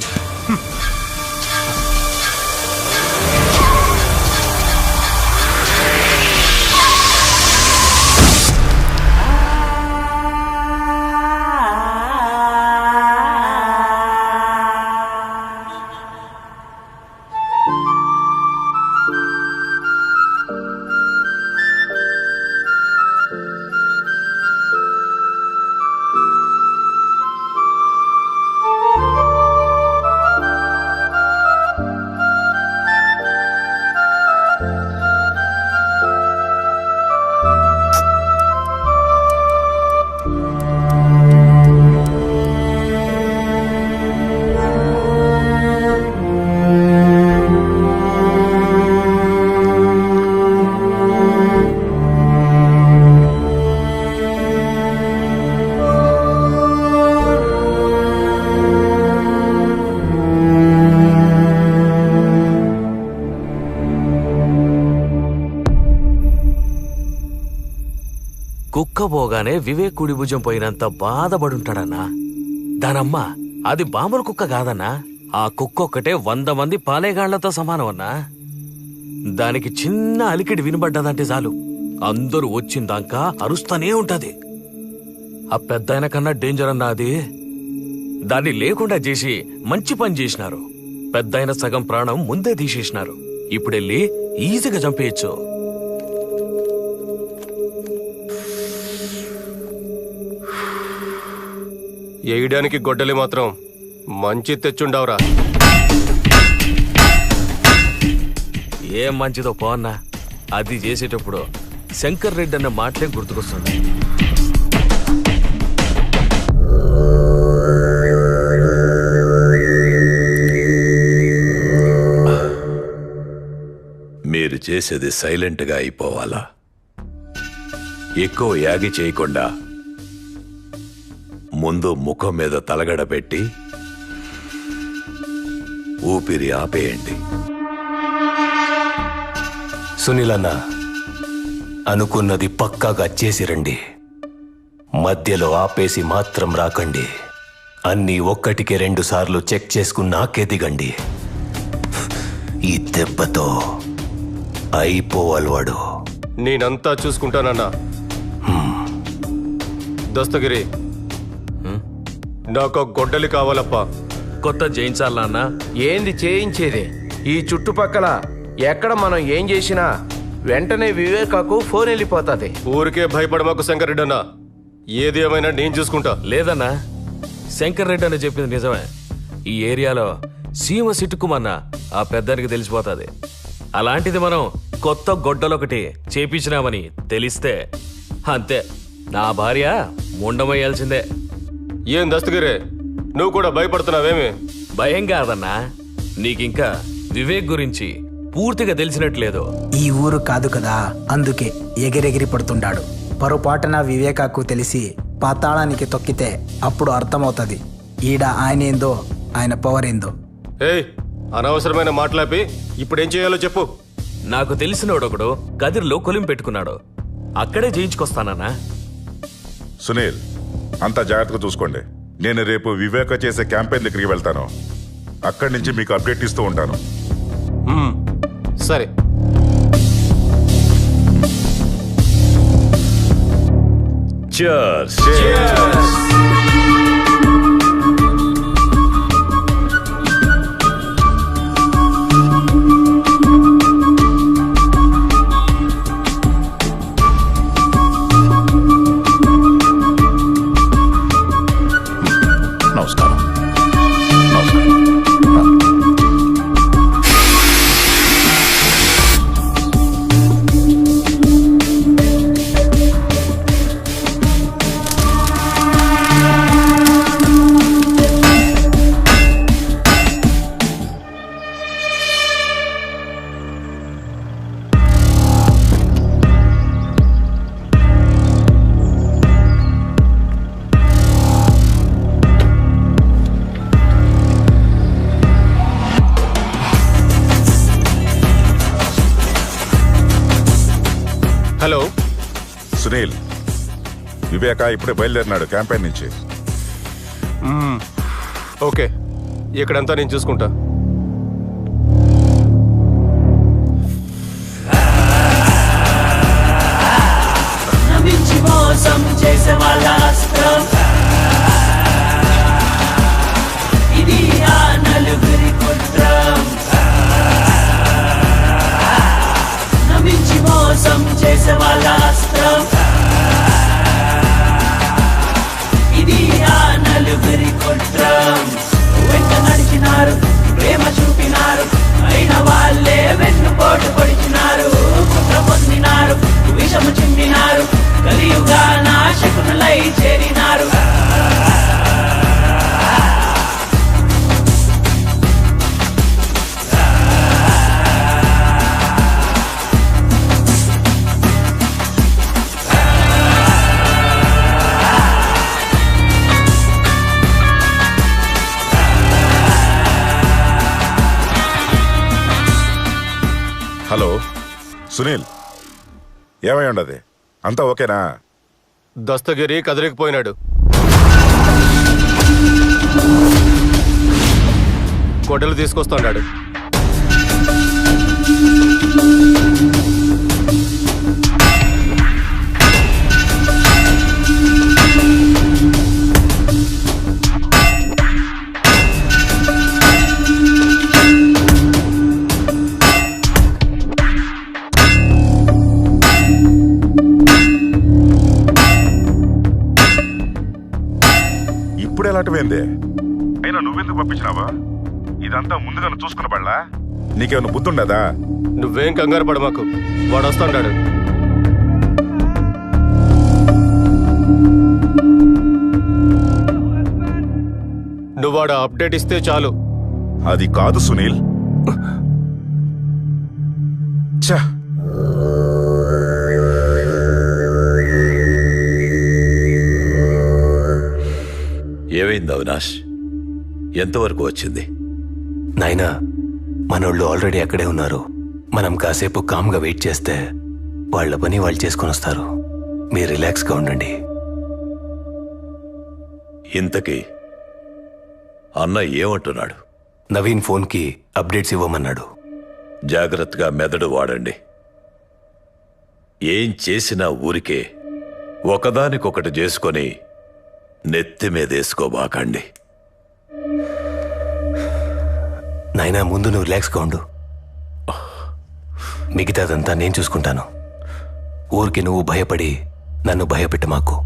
Speaker 15: కుక్క పోగానే వివేక్ కుడి భుజం పోయినంత బాధపడుంటాడన్నా. దానమ్మ అది బాంబుల కుక్క కాదన్నా. ఆ కుక్క ఒక్కటే 100 మంది పాలేగాళ్లతో సమానం అన్నా. దానికి చిన్న అలికిడి వినబడ్డదంటే చాలు అందరూ వచ్చిందాకా అరుస్తానే ఉంటది. ఆ పెద్దాయన కన్నా డేంజర్ అన్నా అది. దాన్ని లేకుండా చేసి మంచి పని చేసినారు. పెద్దాయన సగం ప్రాణం ముందే తీసేసినారు. ఇప్పుడెళ్ళి ఈజీగా చంపేయచ్చు.
Speaker 14: వేయడానికి గొడ్డలి మాత్రం మంచి తెచ్చుండవరా.
Speaker 15: ఏం మంచిదో పోన్నా. అది చేసేటప్పుడు శంకర్ రెడ్డి అన్న మాటలే గుర్తుకొస్తుంది.
Speaker 8: మీరు చేసేది సైలెంట్గా అయిపోవాలా? ఎక్కువ యాగి చేయకుండా ముందు ముఖం మీద తలగడ పెట్టి ఊపిరి ఆపేయండి.
Speaker 9: సునీలన్న, అనుకున్నది పక్కాగా చేసిరండి. మధ్యలో ఆపేసి మాత్రం రాకండి. అన్నీ 1కి 2 సార్లు చెక్ చేసుకున్నాకే దిగండి. ఈ దెబ్బతో అయిపోవాలి వాడు.
Speaker 14: నేనంతా చూసుకుంటానన్నా. దస్తగిరి, నాకు గొడ్డలి కావాలప్పా.
Speaker 15: కొత్త చేయించాలా అన్నా?
Speaker 12: ఏంది చేయించేది? ఈ చుట్టుపక్కల ఎక్కడ మనం ఏం చేసినా వెంటనే వివేకాకు ఫోన్ వెళ్ళిపోతుంది.
Speaker 14: ఊరికే భయపడమాకు శంకర్ రెడ్డి అన్నా. ఏది ఏమైనా నేను చూసుకుంటా.
Speaker 15: లేదన్నా, శంకర్ రెడ్డి అని చెప్పింది నిజమే. ఈ ఏరియాలో సీమ సిట్టుకుమన్నా ఆ పెద్దానికి తెలిసిపోతుంది. అలాంటిది మనం కొత్త గొడ్డలొకటి చేపించినామని తెలిస్తే అంతే, నా భార్య ముండమయ్యాల్సిందే.
Speaker 14: ఏం దస్తగిరే, నువ్వు కూడా భయపడుతున్నావేమి?
Speaker 15: భయం కాదన్నా, నీకింకా వివేక్ గురించి పూర్తిగా తెలిసినట్లేదు.
Speaker 17: ఈ ఊరు కాదు కదా, అందుకే ఎగిరెగిరి పడుతుంటాడు. పొరపాటున వివేకాకు తెలిసి పాతాళానికి తొక్కితే అప్పుడు అర్థమవుతుంది ఈడ ఆయన ఏందో, ఆయన పవర్ ఏందో.
Speaker 14: ఏయ్, అనవసరమైన మాట్లాపి ఇప్పుడేం చేయాలో చెప్పు.
Speaker 15: నాకు తెలిసినోడొకడు గదిలో కొలిం పెట్టుకున్నాడు. అక్కడే చేయించుకొస్తానన్నా.
Speaker 11: సునీల్, అంతా జాగ్రత్తగా చూసుకోండి. నేను రేపు వివేక చేసే క్యాంపెయిన్ దగ్గరికి వెళ్తాను. అక్కడి నుంచి మీకు అప్డేట్ ఇస్తూ ఉంటాను.
Speaker 14: సరే.
Speaker 8: Cheers.
Speaker 4: నమస్కారం.
Speaker 14: హలో
Speaker 11: సునీల్, వివేక ఇప్పుడే బయలుదేరినాడు క్యాంపెయిన్ నుంచి.
Speaker 14: ఓకే, ఇక్కడంతా నేను చూసుకుంటా.
Speaker 1: నమ్మించి మోసం చేసే వాళ్ళ అస్త్రం ఇది, ఆ నలుగురి కుట్రం. నమ్మించి మోసం చేసే వాళ్ళ అస్త్రం ఇది, ఆ నలుగురి కుట్రం. వెంట నడిచినారు, ప్రేమ చూపినారు, అయిన వాళ్ళే వెన్నుపోటు పొడిచినారు. కుట్ర పొందినారు, విషము చిందినారు, కలియుగా నాశకునులై చేరినారు.
Speaker 11: హలో సునీల్, ఏమై ఉండదు? అంతా ఓకేనా?
Speaker 14: దస్తగిరి కదిలికిపోయినాడు. గొడ్డలు తీసుకొస్తున్నాడు.
Speaker 11: ఇప్పుడు ఎలాంటివేంది? అయినా నువ్వెందుకు పంపించినావా? ఇదంతా ముందుగా చూసుకున్న పడలా? నీకేమైనా బుద్ధి ఉండదా?
Speaker 14: నువ్వేం కంగారు పడ మాకు, వాడు వస్తాడు. నువ్వు వాడు అప్డేట్ ఇస్తే చాలు.
Speaker 11: అది కాదు సునీల్. ఛ,
Speaker 8: ఏమైంది అవినాష్? ఎంతవరకు వచ్చింది?
Speaker 9: నాయనా, మనోళ్ళు ఆల్రెడీ అక్కడే ఉన్నారు. మనం కాసేపు కామ్గా వెయిట్ చేస్తే వాళ్ళ పని వాళ్ళు చేసుకొని వస్తారు. మీరు రిలాక్స్గా ఉండండి.
Speaker 8: ఇంతకీ అన్న ఏమంటున్నాడు?
Speaker 9: నవీన్ ఫోన్కి అప్డేట్స్ ఇవ్వమన్నాడు.
Speaker 8: జాగ్రత్తగా మెదడు వాడండి. ఏం చేసినా ఊరికే ఒకదానికొకటి చేసుకొని నెత్తి మీదేసుకోబాకండి.
Speaker 9: నాయనా, ముందు నువ్వు రిలాక్స్గా ఉండు. మిగతాదంతా నేను చూసుకుంటాను. ఊరికి నువ్వు భయపడి నన్ను భయపెట్ట మాకు.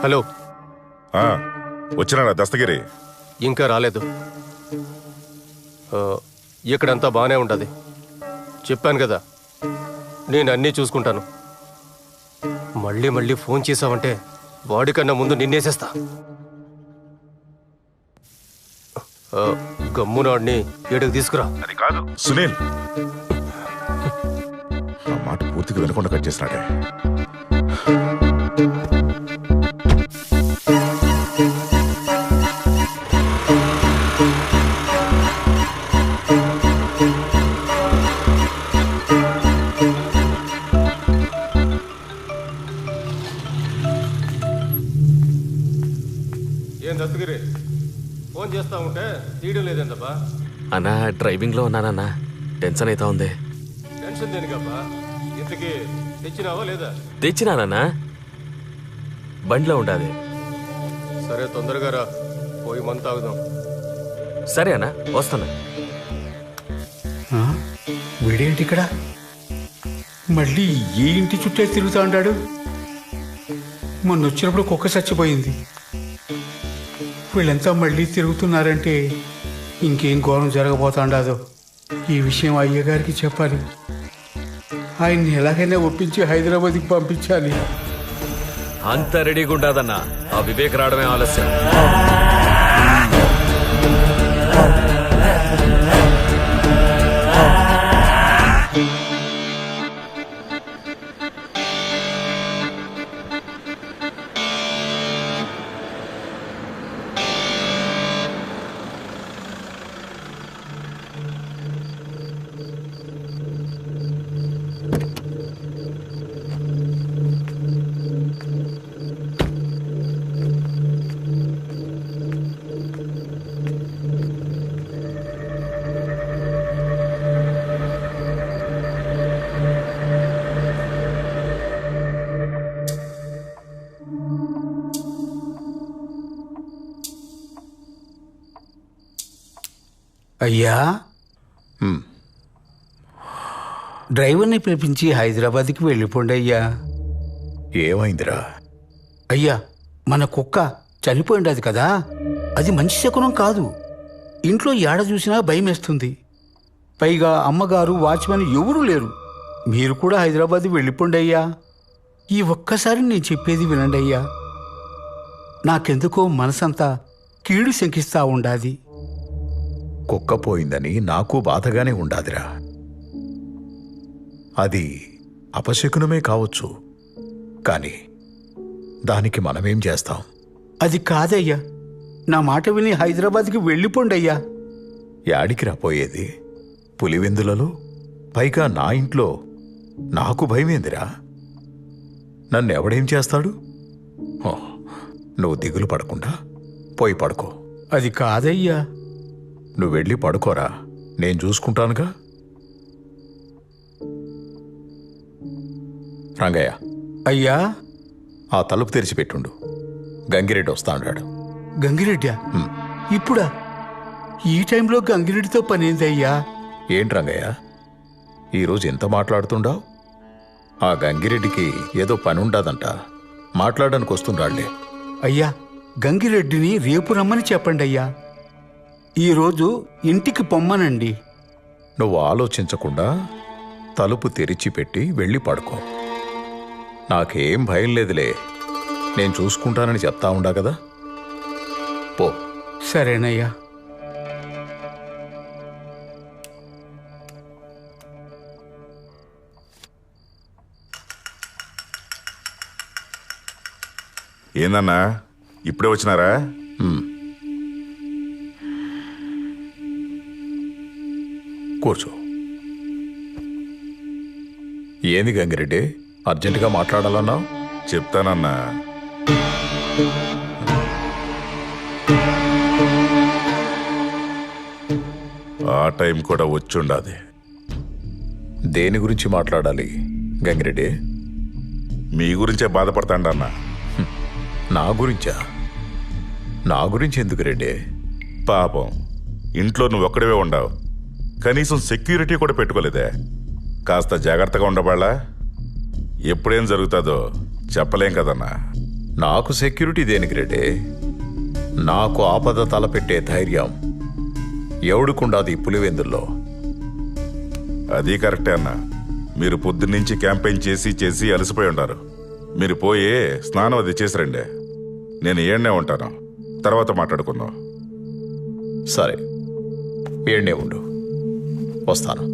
Speaker 14: హలో,
Speaker 11: వచ్చినాడా దస్తగిరి?
Speaker 14: ఇంకా రాలేదు. ఇక్కడంతా బాగానే ఉంటుంది. చెప్పాను కదా, నేను అన్నీ చూసుకుంటాను. మళ్ళీ మళ్ళీ ఫోన్ చేసావంటే వాడికన్నా ముందు నిన్నేసేస్తా. గమ్మునాడిని ఏడుకు తీసుకురా.
Speaker 11: అది కాదు
Speaker 18: సునీల్, ఆ మాట పూర్తిగా వినకుండా కట్ చేసినాడే.
Speaker 14: ఏం దత్తగిరి, ఫోన్ చేస్తా ఉంటే తీయడం లేదేందబ్బా?
Speaker 15: అన్నా డ్రైవింగ్లో ఉన్నానన్నా, టెన్షన్ అవుతా ఉంది.
Speaker 14: టెన్షన్ దేనికబ్బా? ఇంతకీ తెచ్చినావా లేదా?
Speaker 15: తెచ్చినానన్నా, బండిలో ఉండాలి.
Speaker 14: సరే తొందరగా రా, పోయి మంత తాగుదాం.
Speaker 15: సరే అన్నా, వస్తాను.
Speaker 16: వీడేంటి ఇక్కడ? మళ్ళీ ఏ ఇంటి చుట్టే తిరుగుతూ ఉంటాడు? మొన్న వచ్చినప్పుడు కుక్క చచ్చిపోయింది. వీళ్ళంతా మళ్ళీ తిరుగుతున్నారంటే ఇంకేం ఘోరం జరగబోతాండాదో. ఈ విషయం అయ్యగారికి చెప్పాలి. ఆయన్ని ఎలాగైనా ఒప్పించి హైదరాబాద్కి పంపించాలి.
Speaker 15: అంత రెడీగా ఉండదన్నా, ఆ వివేక్ రావడమే ఆలస్యం.
Speaker 16: అయ్యా, డ్రైవర్ని పిలిపించి హైదరాబాద్కి వెళ్ళిపోండి అయ్యా.
Speaker 4: ఏమైందిరా?
Speaker 16: అయ్యా, మన కుక్క చనిపోయిండది కదా, అది మంచి శకునం కాదు. ఇంట్లో ఏడ చూసినా భయం వేస్తుంది. పైగా అమ్మగారు, వాచ్మెన్ ఎవరూ లేరు. మీరు కూడా హైదరాబాద్ వెళ్ళిపోండి అయ్యా. ఈ ఒక్కసారి నేను చెప్పేది వినండి అయ్యా. నాకెందుకో మనసంతా కీడు శంకిస్తా ఉండాది.
Speaker 4: కుక్క పోయిందని నాకు బాధగానే ఉండాదిరా. అది అపశకునమే కావచ్చు, కానీ దానికి మనమేం చేస్తాం?
Speaker 16: అది కాదయ్యా, నా మాట విని హైదరాబాద్కి వెళ్ళిపోండి అయ్యా.
Speaker 4: యాడికి రాపోయేది? పులివెందులలో, పైగా నా ఇంట్లో. నాకు భయమేందిరా? నన్నెవడేం చేస్తాడు? నువ్వు దిగులు పడకుండా పోయి పడుకో.
Speaker 16: అది కాదయ్యా.
Speaker 4: నువ్వు వెళ్ళి పడుకోరా, నేను చూసుకుంటానుగా. రంగయ్య.
Speaker 16: అయ్యా.
Speaker 4: ఆ తలుపు తెరిచిపెట్టుండు, గంగిరెడ్డి వస్తా అన్నాడు.
Speaker 16: గంగిరెడ్డా? ఇప్పుడా? ఈ టైంలో గంగిరెడ్డితో పనేందయ్యా?
Speaker 4: ఏంటి రంగయ్య, ఈరోజు ఎంత మాట్లాడుతుండావు? ఆ గంగిరెడ్డికి ఏదో పని ఉండదంట, మాట్లాడడానికి వస్తుండాళ్లే.
Speaker 16: అయ్యా, గంగిరెడ్డిని రేపు రమ్మని చెప్పండి అయ్యా. ఈరోజు ఇంటికి పొమ్మనండి.
Speaker 4: నువ్వు ఆలోచించకుండా తలుపు తెరిచిపెట్టి వెళ్ళి పడుకో. నాకేం భయం లేదులే, నేను చూసుకుంటానని చెప్తా ఉండా కదా. పో.
Speaker 16: సరేనయ్యా.
Speaker 18: ఏందన్నా, ఇప్పుడే వచ్చినారా?
Speaker 4: కూర్చో. ఏంది గంగిరెడ్డి, అర్జెంటుగా మాట్లాడాలన్నావు?
Speaker 18: చెప్తానన్నా. ఆ టైం కూడా వచ్చుండాది.
Speaker 4: దేని గురించి మాట్లాడాలి గంగిరెడ్డి?
Speaker 18: మీ గురించే బాధపడతాండన్నా.
Speaker 4: నా గురించా? నా గురించి ఎందుకు రెడ్డి?
Speaker 18: పాపం, ఇంట్లో నువ్వు ఒక్కడివే ఉండవు, కనీసం సెక్యూరిటీ కూడా పెట్టుకోలేదే. కాస్త జాగ్రత్తగా ఉండబాళ్ళా? ఎప్పుడేం జరుగుతుందో చెప్పలేం కదన్నా.
Speaker 4: నాకు సెక్యూరిటీ దేనికి రెడ్డి? నాకు ఆపద తలపెట్టే ధైర్యం ఎవడుకుండాది పులివెందుల్లో.
Speaker 18: అది కరెక్టే అన్న. మీరు పొద్దున్నుంచి క్యాంపెయిన్ చేసి అలసిపోయి ఉంటారు. మీరు పోయి స్నానం అది చేసి రండి. నేను ఏడ్నే ఉంటాను, తర్వాత మాట్లాడుకుందాం.
Speaker 4: సరే, ఏడ్నే ఉండు, వస్తాను.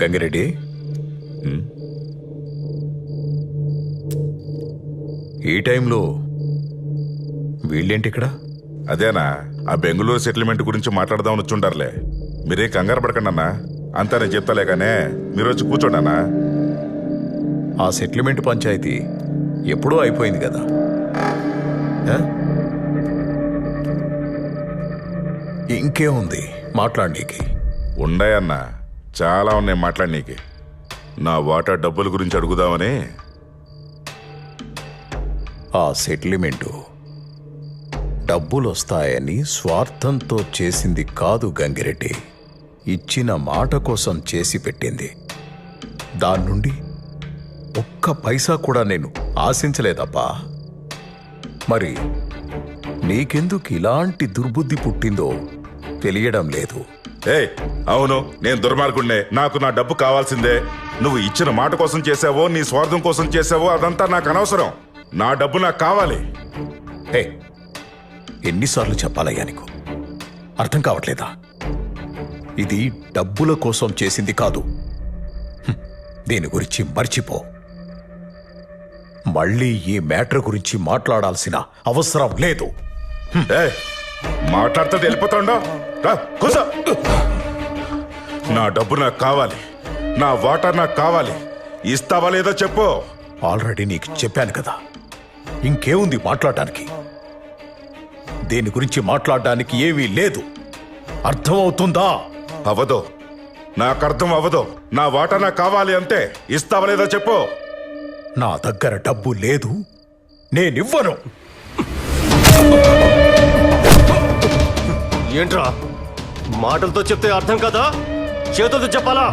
Speaker 4: గంగిరెడ్డి, ఈ టైంలో వీళ్ళేంటి ఇక్కడ?
Speaker 18: అదేనా, ఆ బెంగళూరు సెటిల్మెంట్ గురించి మాట్లాడదామని వచ్చుంటారులే. మీరే కంగారు పడకండి అన్నా, అంతా నేను చెప్తాలే కానీ మీరు వచ్చి కూర్చోండి అన్నా.
Speaker 4: ఆ సెటిల్మెంట్ పంచాయతీ ఎప్పుడూ అయిపోయింది కదా. ఇంకేముంది మాట్లాడనీకి?
Speaker 18: ఉన్నాయన్నా, చాలా ఉన్నాయి మాట్లాడనీకి. నా వాటా డబ్బుల గురించి అడుగుదామని.
Speaker 4: ఆ సెటిల్మెంటు డబ్బులు వస్తాయని స్వార్థంతో చేసింది కాదు గంగిరెడ్డి, ఇచ్చిన మాట కోసం చేసి పెట్టింది. దాని నుండి ఒక్క పైసా కూడా నేను ఆశించలేదప్పా. మరి నీకెందుకు ఇలాంటి దుర్బుద్ధి పుట్టిందో తెలియడం లేదు.
Speaker 18: అవును, నేను దుర్మార్గుడినే, నాకు నా డబ్బు కావాల్సిందే. నువ్వు ఇచ్చిన మాట కోసం చేసావో నీ స్వార్థం కోసం చేసావో అదంతా నాకు అనవసరం. నా డబ్బు నాకు కావాలి.
Speaker 4: ఎన్నిసార్లు చెప్పాలయ్యా నీకు? అర్థం కావట్లేదా? ఇది డబ్బుల కోసం చేసింది కాదు. దీని గురించి మర్చిపో. మళ్ళీ ఈ మ్యాటర్ గురించి మాట్లాడాల్సిన అవసరం లేదు.
Speaker 18: మాట్లాడితే వెళ్ళిపోతాండో. కూసో. నా డబ్బు నాకు కావాలి, నా వాటర్ నాకు కావాలి. ఇస్తావా లేదో చెప్పు.
Speaker 4: ఆల్రెడీ నీకు చెప్పాను కదా, ఇంకేముంది మాట్లాడడానికి? దీని గురించి మాట్లాడడానికి ఏమీ లేదు. అర్థమవుతుందా?
Speaker 18: అవదో, నాకు అర్థం అవ్వదు. నా వాటా నాకు కావాలి అంతే. ఇస్తావా లేదా చెప్పు.
Speaker 4: నా దగ్గర డబ్బు లేదు, నేనివ్వను.
Speaker 14: ఏంట్రా మాటలతో చెప్తే అర్థం కదా, చేతులతో చెప్పాలా?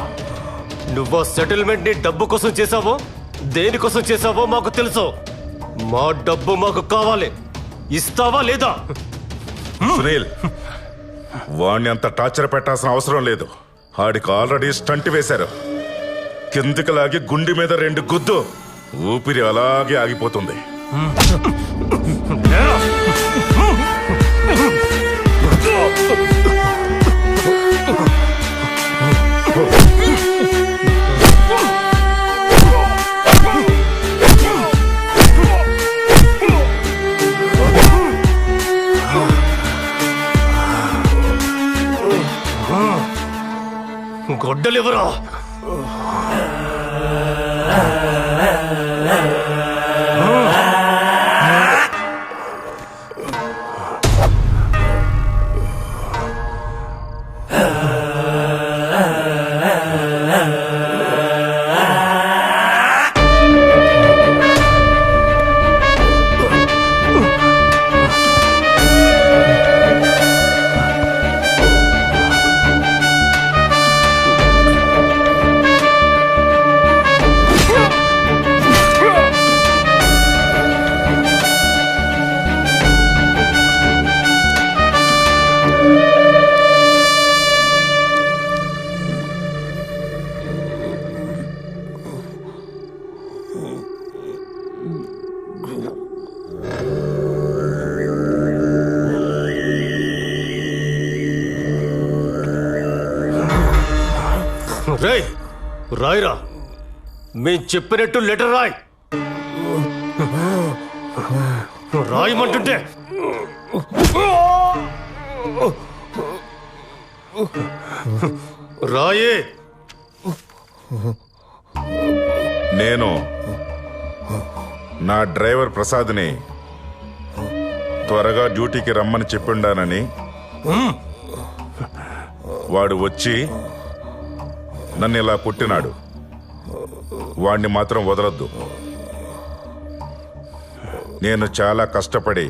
Speaker 14: నువ్వు సెటిల్మెంట్ ని డబ్బు కోసం చేసావో దేనికోసం చేసావో మాకు తెలుసు. మా డబ్బు మాకు కావాలి, ఇస్తావా లేదా?
Speaker 18: సునీల్, వాణ్ణి అంత టార్చర్ పెట్టాల్సిన అవసరం లేదు. ఆడికి ఆల్రెడీ స్టంట్ వేశారు. కిందికి లాగి గుండె మీద 2 గుద్దు, ఊపిరి అలాగే ఆగిపోతుంది.
Speaker 14: గొడ్డలివరా? రేయ్, రాయిరా. మేం చెప్పినట్టు లెటర్ రాయ్. రాయమంటుంటే రాయే.
Speaker 18: నేను నా డ్రైవర్ ప్రసాద్ని త్వరగా డ్యూటీకి రమ్మని చెప్పిండానని, వాడు వచ్చి నన్ను ఇలా కొట్టినాడు. వాణ్ణి మాత్రం వదలొద్దు. నేను చాలా కష్టపడి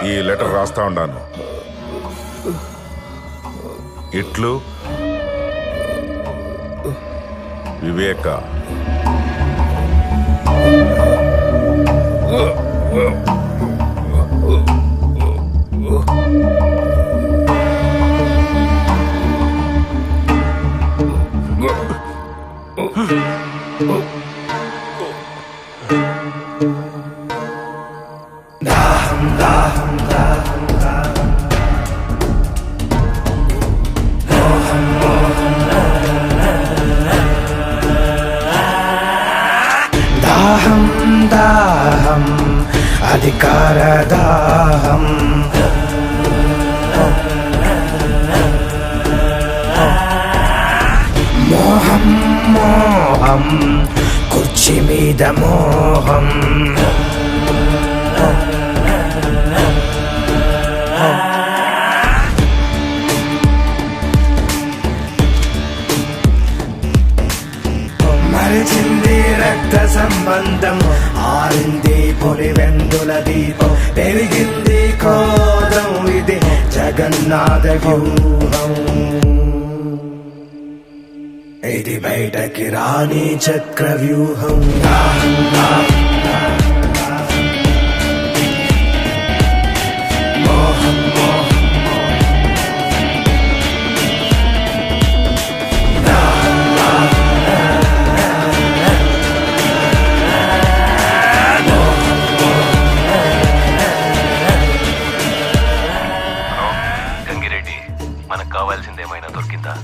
Speaker 18: ఈ లెటర్ రాస్తా ఉన్నాను. ఇట్లు వివేక.
Speaker 1: దాహం దాహం అధికార దాహం, మోహం మోహం కుర్చీ మీద మోహం, మరిచింది రక్త సంబంధం, ఆరింది పులివెందుల దీపం, పెరిగింది క్రోధం, ఇది జగన్నాథ వ్యూహం, ఇది బయటకి రాని చక్ర వ్యూహం. మోహం
Speaker 9: గంగిరెడ్డి, మనకు కావాల్సిందేమైనా దొరికిందా?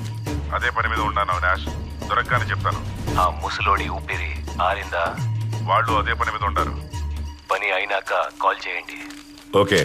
Speaker 18: అదే పని మీద ఉన్నాను నాష్. దొరకగానే చెప్తాను.
Speaker 9: ఆ ముసలోడి ఊపిరి ఆరిందా?
Speaker 18: వాళ్ళు అదే పని మీద ఉంటారు.
Speaker 9: పని అయినాక కాల్ చేయండి.
Speaker 18: ఓకే.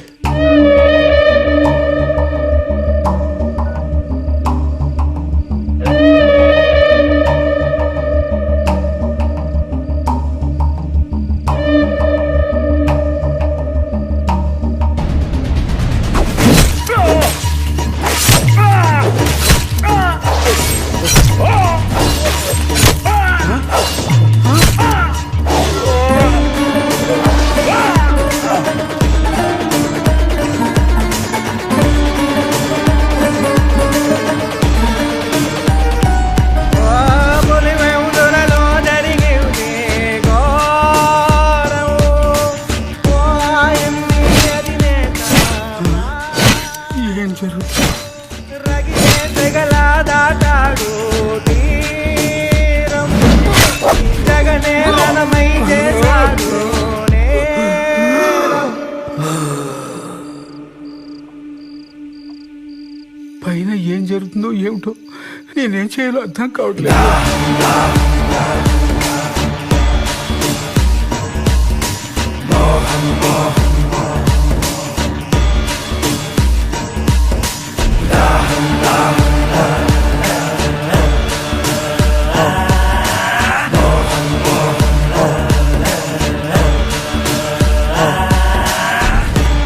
Speaker 16: నేనేం చేయాలో అర్థం కావట్లేదు.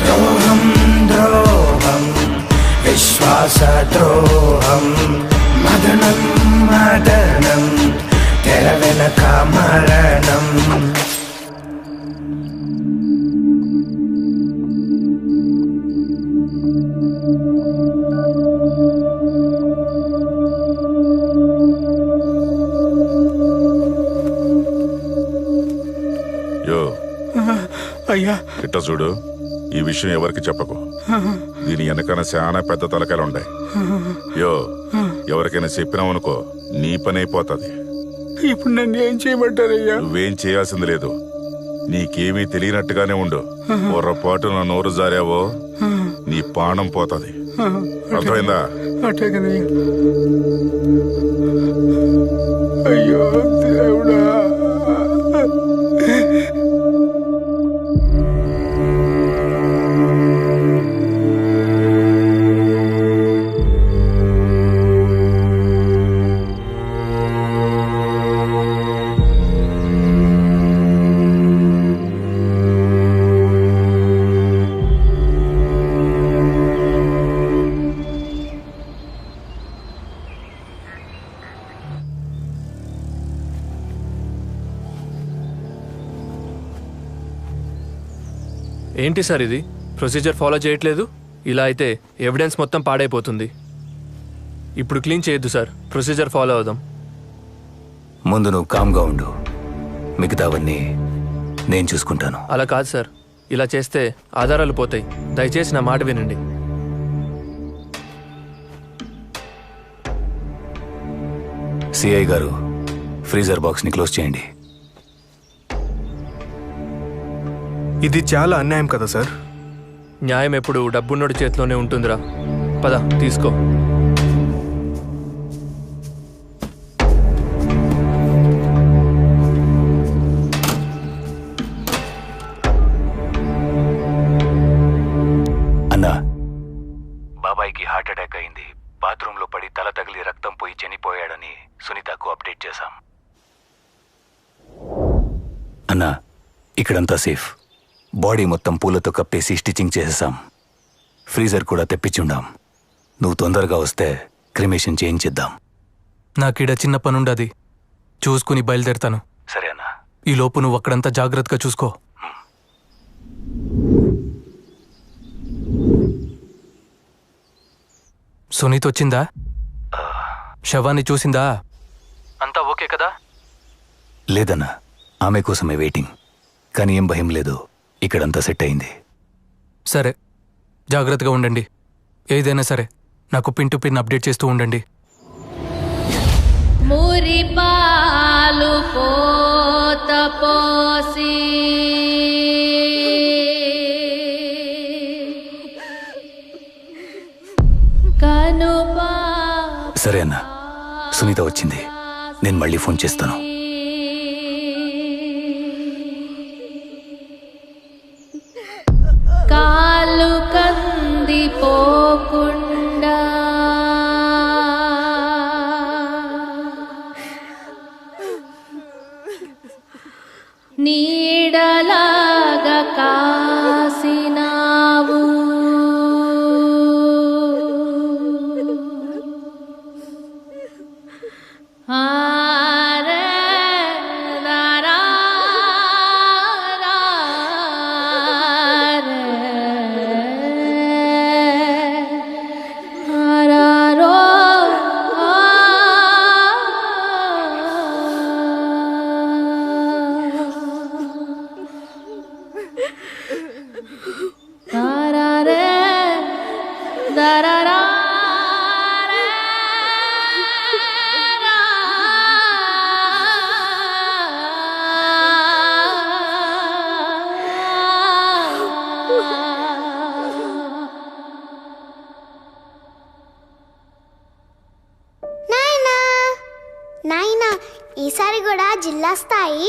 Speaker 1: ద్రోహం ద్రోహం విశ్వాసద్రోహం మదనం మదనం తెర వెనక మరణం.
Speaker 18: యో
Speaker 16: అయ్యా
Speaker 18: ఇట్లా చూడు, ఈ విషయం ఎవరికి చెప్పకు. దీని వెనకన చాలా పెద్ద తలకాయలు ఉన్నాయి. యో ఎవరికైనా చెప్పినావనుకో నీ పని అయిపోతుంది.
Speaker 16: ఇప్పుడు నన్ను ఏం చేయమంటారయ్యా?
Speaker 18: నువ్వేం చేయాల్సింది లేదు. నీకేమీ తెలియనట్టుగానే ఉండు. పొరపాటున నోరు జారావో నీ ప్రాణం పోతుంది. అర్థమైందా?
Speaker 16: అట్టేగనయ్యా. అయ్యో దేవుడా.
Speaker 5: ఏంటి సార్ ఇది? ప్రొసీజర్ ఫాలో చేయట్లేదు. ఇలా అయితే ఎవిడెన్స్ మొత్తం పాడైపోతుంది. ఇప్పుడు క్లీన్ చేయొద్దు సార్, ప్రొసీజర్ ఫాలో అవుదాం.
Speaker 9: ముందు నువ్వు కామ్గా ఉండు, మిగతావన్నీ నేను చూసుకుంటాను.
Speaker 5: అలా కాదు సార్, ఇలా చేస్తే ఆధారాలు పోతాయి. దయచేసి నా మాట వినండి.
Speaker 9: సిఐ గారు, ఫ్రీజర్ బాక్స్ని క్లోజ్ చేయండి.
Speaker 5: ఇది చాలా అన్యాయం కదా సార్. న్యాయం ఎప్పుడు డబ్బున్నోడి చేతిలోనే ఉంటుందిరా. పద తీసుకో.
Speaker 9: అన్నా, బాబాయ్కి హార్ట్ అటాక్ అయింది. బాత్రూంలో పడి తల తగిలి రక్తం పోయి చనిపోయాడని సునీతకు అప్డేట్ చేశాం. అన్నా, ఇక్కడంతా సేఫ్. బాడీ మొత్తం పూలతో కప్పేసి స్టిచ్చింగ్ చేసేసాం. ఫ్రీజర్ కూడా తెప్పించుండాం. నువ్వు తొందరగా వస్తే క్రిమేషన్ చేయించిద్దాం.
Speaker 5: నాకీడ చిన్న పనుండది, చూసుకుని బయలుదేరుతాను.
Speaker 9: సరే అన్నా.
Speaker 5: ఈ లోపు నువ్వు అక్కడంతా జాగ్రత్తగా చూసుకో. సునీత్ వచ్చిందా? శవాన్ని చూసిందా? అంతా ఓకే కదా?
Speaker 9: లేదన్నా, ఆమె కోసమే వెయిటింగ్. కానీ ఏం భయం లేదు, ఇక్కడంతా సెట్ అయింది.
Speaker 5: సరే, జాగ్రత్తగా ఉండండి. ఏదైనా సరే నాకు పిన్ టు పిన్ అప్డేట్ చేస్తూ ఉండండి.
Speaker 19: మురిపాలు పోత పోసి కనుపా.
Speaker 9: సరే అన్నా, సునీత వచ్చింది. నేను మళ్ళీ ఫోన్ చేస్తాను.
Speaker 19: కాలు కందిపోకుండా నీడలాగా కాసినావు.
Speaker 20: నాయనా ఈసారి కూడా జిల్లా స్థాయి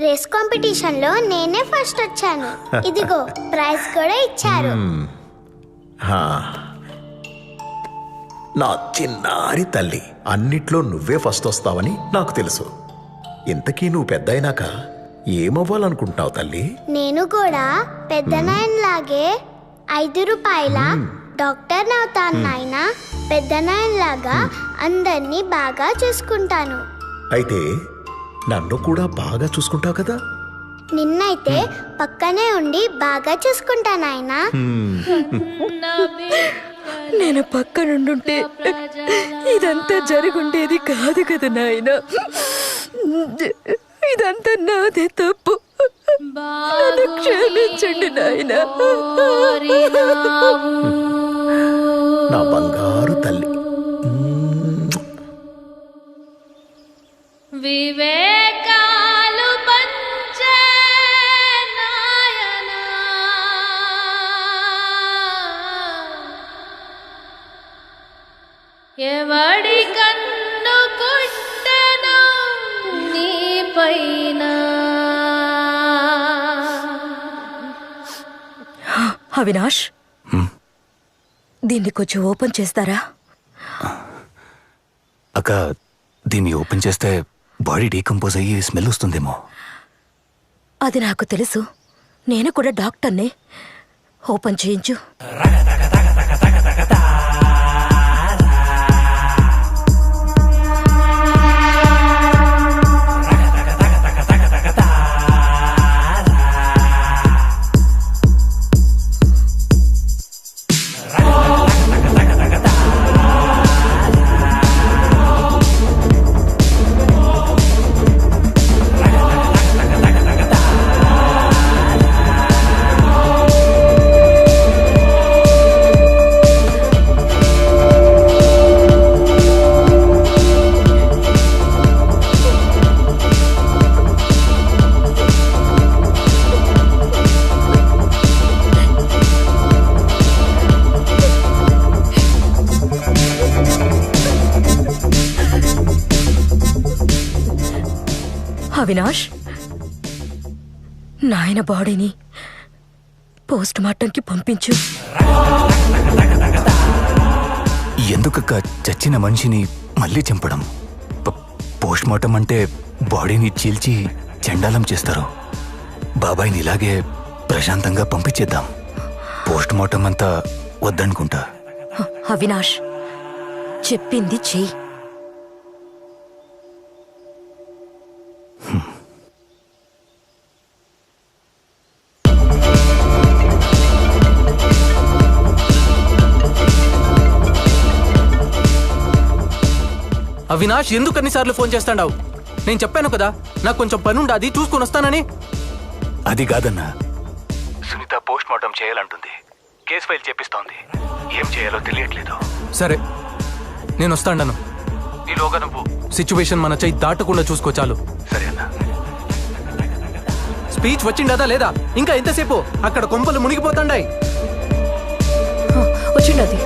Speaker 20: రేస్ కాంపిటీషన్లో నేనే ఫస్ట్ వచ్చాను. ఇదిగో ప్రైజ్ కూడా ఇచ్చారు.
Speaker 4: హా. నా చిన్నారి తల్లి, అన్నిట్లో నువ్వే ఫస్ట్ వస్తావని నాకు తెలుసు. ఇంతకీ నువ్వు పెద్ద అయినాక ఏమవ్వాలనుకుంటున్నావు తల్లి?
Speaker 20: నేను కూడా పెద్ద నాయనలాగే 5 రూపాయల డాక్టర్ అవుతాను నాయనా. పెద్ద నాయనలాగా అందరినీ బాగా చూసుకుంటాను.
Speaker 4: అయితే నన్ను కూడా బాగా చూసుకుంటావు కదా?
Speaker 20: నిన్నైతే పక్కనే ఉండి బాగా చూసుకుంటా నాయనా.
Speaker 7: నేను పక్కనుండుంటే ఇదంతా జరుగుండేది కాదు కదా నాయన. ఇదంతా నాదే తప్పు. నన్ను క్షమించండి నాయన.
Speaker 4: నా బంగారు తల్లి.
Speaker 19: వివేకాలు పంచే నాయనా, ఎవడి కన్ను కుట్టెను నీ పైన.
Speaker 3: అవినాష్, దీన్ని కొంచెం ఓపెన్ చేస్తారా?
Speaker 21: అక్క, దీన్ని ఓపెన్ చేస్తే బాడీ డీకంపోజ్ అయ్యి స్మెల్ వస్తుందేమో.
Speaker 3: అది నాకు తెలుసు. నేను కూడా డాక్టర్నే. ఓపెన్ చేయించు. అవినాష్, నాయన బాడీని పోస్ట్ మార్టంకి పంపించు.
Speaker 21: ఎందుకక్క చచ్చిన మనిషిని మళ్ళీ చంపడం? పోస్ట్ మార్టం అంటే బాడీని చీల్చి చండాలం చేస్తారు. బాబాయ్ని ఇలాగే ప్రశాంతంగా పంపించేద్దాం. పోస్ట్ మార్టం అంతా వద్దనుకుంటా.
Speaker 3: అవినాష్, చెప్పింది చెయ్యి.
Speaker 5: అవినాష్, ఎందుకు అన్నిసార్లు ఫోన్ చేస్తాడావు? నేను చెప్పాను కదా, నాకు కొంచెం పని ఉండాది, చూసుకొని వస్తానని.
Speaker 21: అది కాదన్నా, సునీత పోస్ట్ మార్టం చేయాలంటుంది. కేసు ఫైల్ చేపిస్తోంది. ఏం చేయాలో తెలియట్లేదు.
Speaker 5: సరే, నేను వస్తాను. ఈలోగా నువ్వు సిచ్యువేషన్ మన చెయ్యి దాటకుండా చూసుకో చాలు.
Speaker 21: సరే అన్నా.
Speaker 5: స్పీచ్ వచ్చిండదా లేదా? ఇంకా ఎంతసేపు? అక్కడ కొంపలు మునిగిపోతాండాయి.
Speaker 3: వచ్చిండది.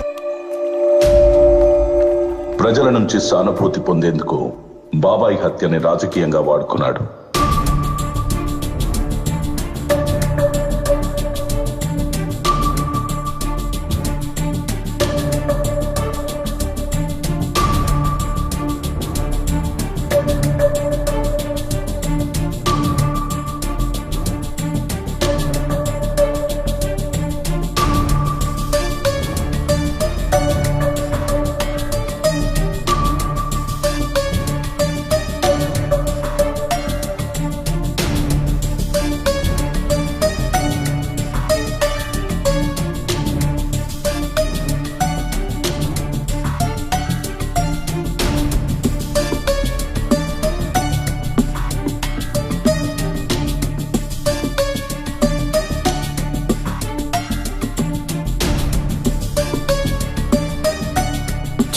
Speaker 2: ప్రజల నుంచి సానుభూతి పొందేందుకు బాబాయ్ హత్యని రాజకీయంగా వాడుకున్నాడు.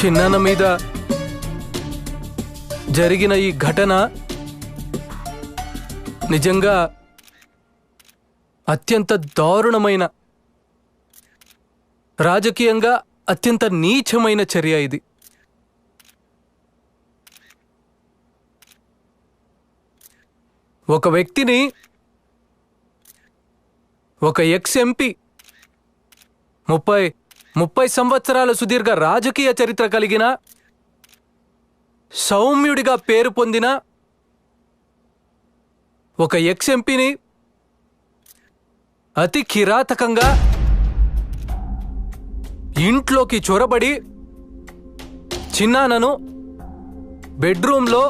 Speaker 5: చిన్నాన్న మీద జరిగిన ఈ ఘటన నిజంగా అత్యంత దారుణమైన, రాజకీయంగా అత్యంత నీచమైన చర్య ఇది. ఒక వ్యక్తిని, ఒక ఎక్స్ ఎంపీ, 30 సంవత్సరాల సుదీర్ఘ రాజకీయ చరిత్ర కలిగిన, సౌమ్యుడిగా పేరు పొందిన ఒక ఎక్స్ ఎంపీని అతి కిరాతకంగా ఇంట్లోకి చొరబడి చిన్నానను బెడ్రూమ్లో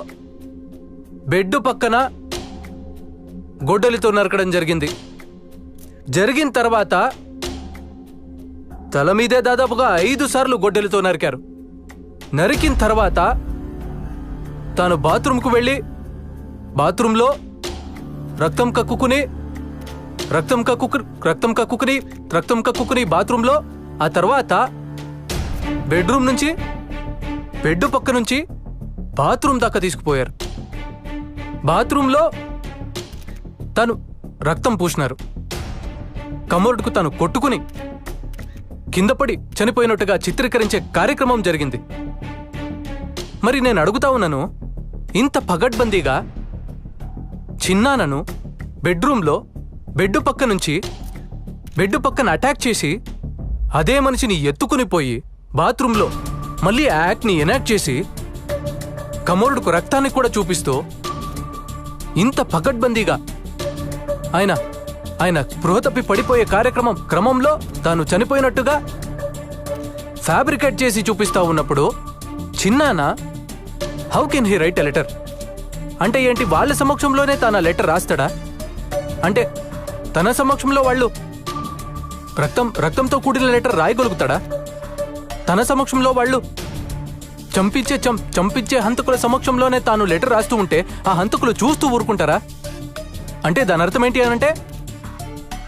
Speaker 5: బెడ్ పక్కన గొడ్డలితో నరకడం జరిగింది. జరిగిన తర్వాత తల మీదే దాదాపుగా 5 సార్లు గొడ్డలితో నరికారు. నరికిన తర్వాత తాను బాత్రూంకు వెళ్ళి బాత్రూంలో రక్తం కక్కుకుని బాత్రూంలో, ఆ తర్వాత బెడ్రూమ్ నుంచి బెడ్ పక్క నుంచి బాత్రూమ్ దాకా తీసుకుపోయారు. బాత్రూంలో తను రక్తం పూసినారు. కమోడ్కు తను కొట్టుకుని కిందపడి చనిపోయినట్టుగా చిత్రీకరించే కార్యక్రమం జరిగింది. మరి నేను అడుగుతా ఉన్నాను, ఇంత పగడ్బందీగా చిన్నానను బెడ్రూమ్లో బెడ్ పక్కన అటాక్ చేసి అదే మనిషిని ఎత్తుకుని పోయి బాత్రూంలో మళ్ళీ ఆ యాక్ట్ని ఎనాక్ట్ చేసి కమోరుడుకు రక్తాన్ని కూడా చూపిస్తూ ఇంత పగడ్బందీగా ఆయన స్పృహ తప్పి పడిపోయే క్రమంలో తాను చనిపోయినట్టుగా ఫ్యాబ్రికేట్ చేసి చూపిస్తా ఉన్నప్పుడు చిన్నాన how can he write a letter? అంటే ఏంటి, వాళ్ళ సమక్షంలోనే తాను ఆ లెటర్ రాస్తాడా? అంటే తన సమక్షంలో వాళ్ళు రక్తంతో కూడిన లెటర్ రాయగలుగుతాడా? తన సమక్షంలో వాళ్ళు చంపించే హంతకుల సమక్షంలోనే తాను లెటర్ రాస్తూ ఉంటే ఆ హంతకులు చూస్తూ ఊరుకుంటారా? అంటే దాని అర్థం ఏంటి అనంటే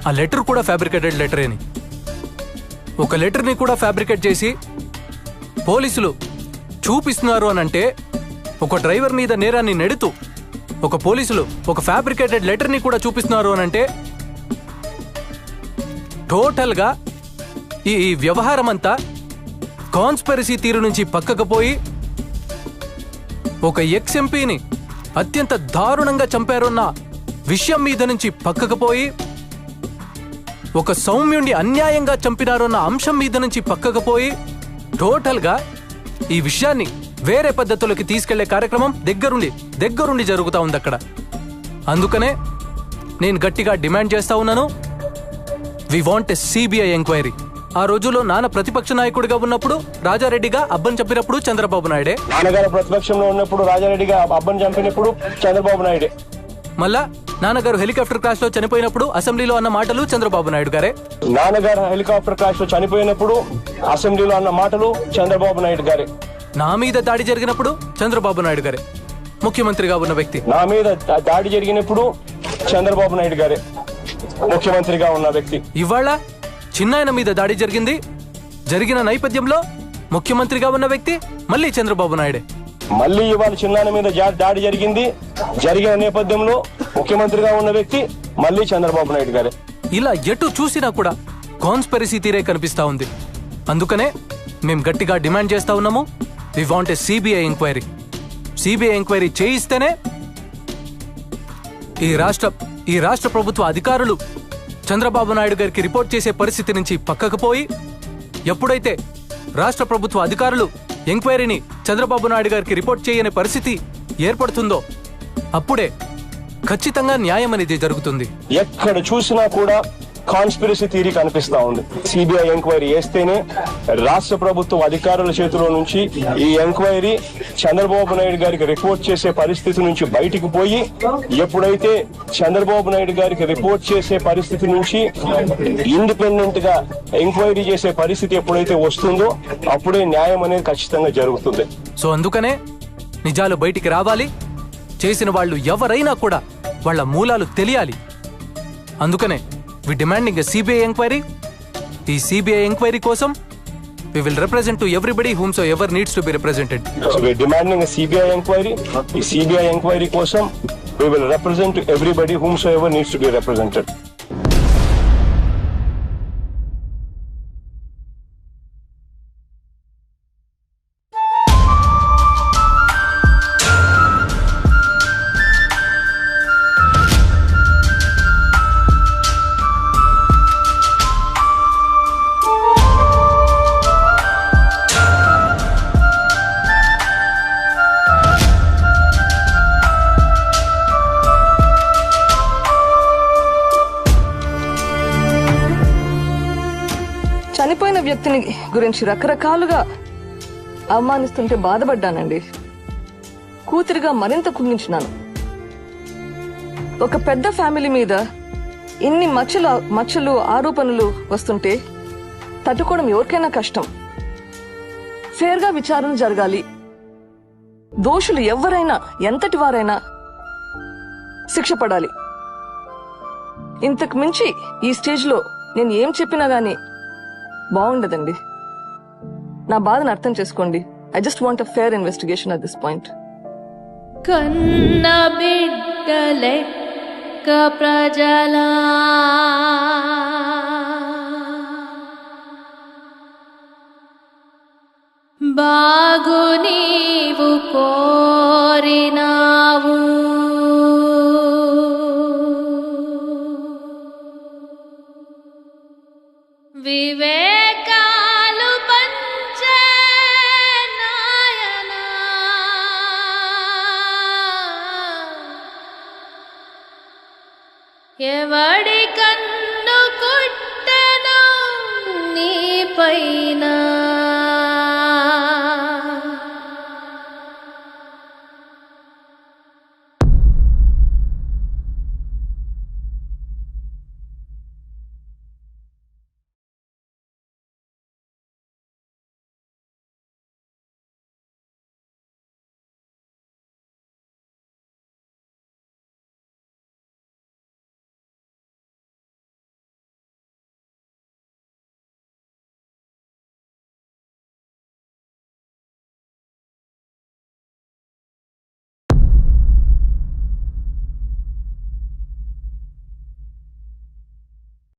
Speaker 5: ఆ లెటర్ కూడా ఫ్యాబ్రికేటెడ్ లెటరేని. ఒక లెటర్ని కూడా ఫ్యాబ్రికేట్ చేసి పోలీసులు చూపిస్తున్నారు అనంటే, ఒక డ్రైవర్ మీద నేరాన్ని నెడుతూ ఒక పోలీసులు ఒక ఫ్యాబ్రికేటెడ్ లెటర్ని కూడా చూపిస్తున్నారు అనంటే టోటల్గా ఈ వ్యవహారం అంతా కాన్స్పిరసీ తీరు నుంచి పక్కకు పోయి ఒక ఎక్స్ ఎంపీని అత్యంత దారుణంగా చంపారున్న విషయం మీద నుంచి పక్కకు పోయి ఒక సౌమ్యుణ్ణి అన్యాయంగా చంపినారున్న అంశం మీద నుంచి పక్కకు పోయి టోటల్గా ఈ విషయాన్ని వేరే పద్ధతులకి తీసుకెళ్లే కార్యక్రమం దగ్గరుండి జరుగుతా ఉంది అక్కడ. అందుకనే నేను గట్టిగా డిమాండ్ చేస్తా ఉన్నాను, we want a CBI enquiry. ఆ రోజుల్లో నాన్న ప్రతిపక్ష నాయకుడిగా ఉన్నప్పుడు రాజారెడ్డిగా అబ్బన్ చంపినప్పుడు చంద్రబాబు నాయుడే,
Speaker 10: నాన్నగారు ప్రతిపక్షంలో ఉన్నప్పుడు రాజారెడ్డిగా అబ్బన్ చంపినప్పుడు చంద్రబాబు నాయుడే,
Speaker 5: మళ్ళా నాన్నగారు హెలికాప్టర్ క్రాష్ లో చనిపోయినప్పుడు అసెంబ్లీలో అన్న మాటలు చంద్రబాబు నాయుడు గారే,
Speaker 10: నాన్నగారు హెలికాప్టర్ క్రాష్ లో చనిపోయినప్పుడు అసెంబ్లీలో అన్న మాటలు చంద్రబాబు నాయుడు గారే,
Speaker 5: నా మీద దాడి జరిగినప్పుడు చంద్రబాబు నాయుడు గారే ముఖ్యమంత్రిగా ఉన్న వ్యక్తి,
Speaker 10: నా మీద దాడి జరిగినప్పుడు చంద్రబాబు నాయుడు గారే ముఖ్యమంత్రిగా ఉన్న వ్యక్తి.
Speaker 5: ఇవాళ చిన్నాయన మీద దాడి జరిగిన నేపథ్యంలో ముఖ్యమంత్రిగా ఉన్న వ్యక్తి మళ్ళీ చంద్రబాబు నాయుడే.
Speaker 10: మళ్ళీ ఇవాళ చిన్నాయన మీద దాడి జరిగిన నేపథ్యంలో ముఖ్యమంత్రిగా ఉన్న వ్యక్తి మళ్ళీ చంద్రబాబు నాయుడు గారే.
Speaker 5: ఇలా ఎటు చూసినా కూడా కాన్స్పిరసీ తీరే కనిపిస్తా ఉంది. అందుకనే మేం గట్టిగా డిమాండ్ చేస్తా ఉన్నాము, we want a CBI enquiry. CBI enquiry చేయిస్తేనే ఈ రాష్ట్ర ప్రభుత్వ అధికారులు చంద్రబాబు నాయుడు గారికి రిపోర్ట్ చేసే పరిస్థితి నుంచి పక్కకు పోయి, ఎప్పుడైతే రాష్ట్ర ప్రభుత్వ అధికారులు ఎంక్వైరీని చంద్రబాబు నాయుడు గారికి రిపోర్ట్ చేయని పరిస్థితి ఏర్పడుతుందో అప్పుడే ఖచ్చితంగా న్యాయం అనేది జరుగుతుంది.
Speaker 10: ఎక్కడ చూసినా కూడా కాన్స్పిరసీ థియరీ కనిపిస్తా ఉంది. సిబిఐ ఎంక్వైరీ చేస్తేనే రాష్ట్ర ప్రభుత్వం అధికారుల చేతిలో నుంచి ఈ ఎంక్వైరీ చంద్రబాబు నాయుడు గారికి రిపోర్ట్ చేసే పరిస్థితి నుంచి బయటికి పోయి, ఎప్పుడైతే చంద్రబాబు నాయుడు గారికి రిపోర్ట్ చేసే పరిస్థితి నుంచి ఇండిపెండెంట్ గా ఎంక్వైరీ చేసే పరిస్థితి ఎప్పుడైతే వస్తుందో అప్పుడే న్యాయం అనేది ఖచ్చితంగా జరుగుతుంది.
Speaker 5: సో అందుకనే నిజాలు బయటికి రావాలి, చేసిన వాళ్ళు ఎవరైనా కూడా వాళ్ళ మూలాలు తెలియాలి. అందుకనే we demanding a CBI enquiry. ఈ CBI enquiry కోసం we will represent to everybody whomsoever needs to be represented.
Speaker 10: So we are demanding a CBI enquiry. ఈ CBI enquiry కోసం we will represent to everybody whomsoever needs to be represented.
Speaker 13: వ్యక్తిని గురించి రకరకాలుగా అవమానిస్తుంటే బాధపడ్డానండి. కూతురిగా మరింత కుంగించినాను. ఒక పెద్ద family మీద ఇన్ని మచ్చలు ఆరోపణలు వస్తుంటే తట్టుకోవడం ఎవరికైనా కష్టం. ఫేర్గా విచారణ జరగాలి. దోషులు ఎవరైనా ఎంతటి వారైనా శిక్ష పడాలి. ఇంతకు మించి ఈ స్టేజ్లో నేను ఏం చెప్పినా గానీ బాగుండదండి. నా బాధను అర్థం చేసుకోండి. I just want a fair investigation at this point.
Speaker 19: కన్న బిడ్డలెక్క ప్రజలా బాగు నీవు కోరినావు, వివేకాలు పంచే నాయనా, ఎవడి కన్ను కుట్టెను నీ పైన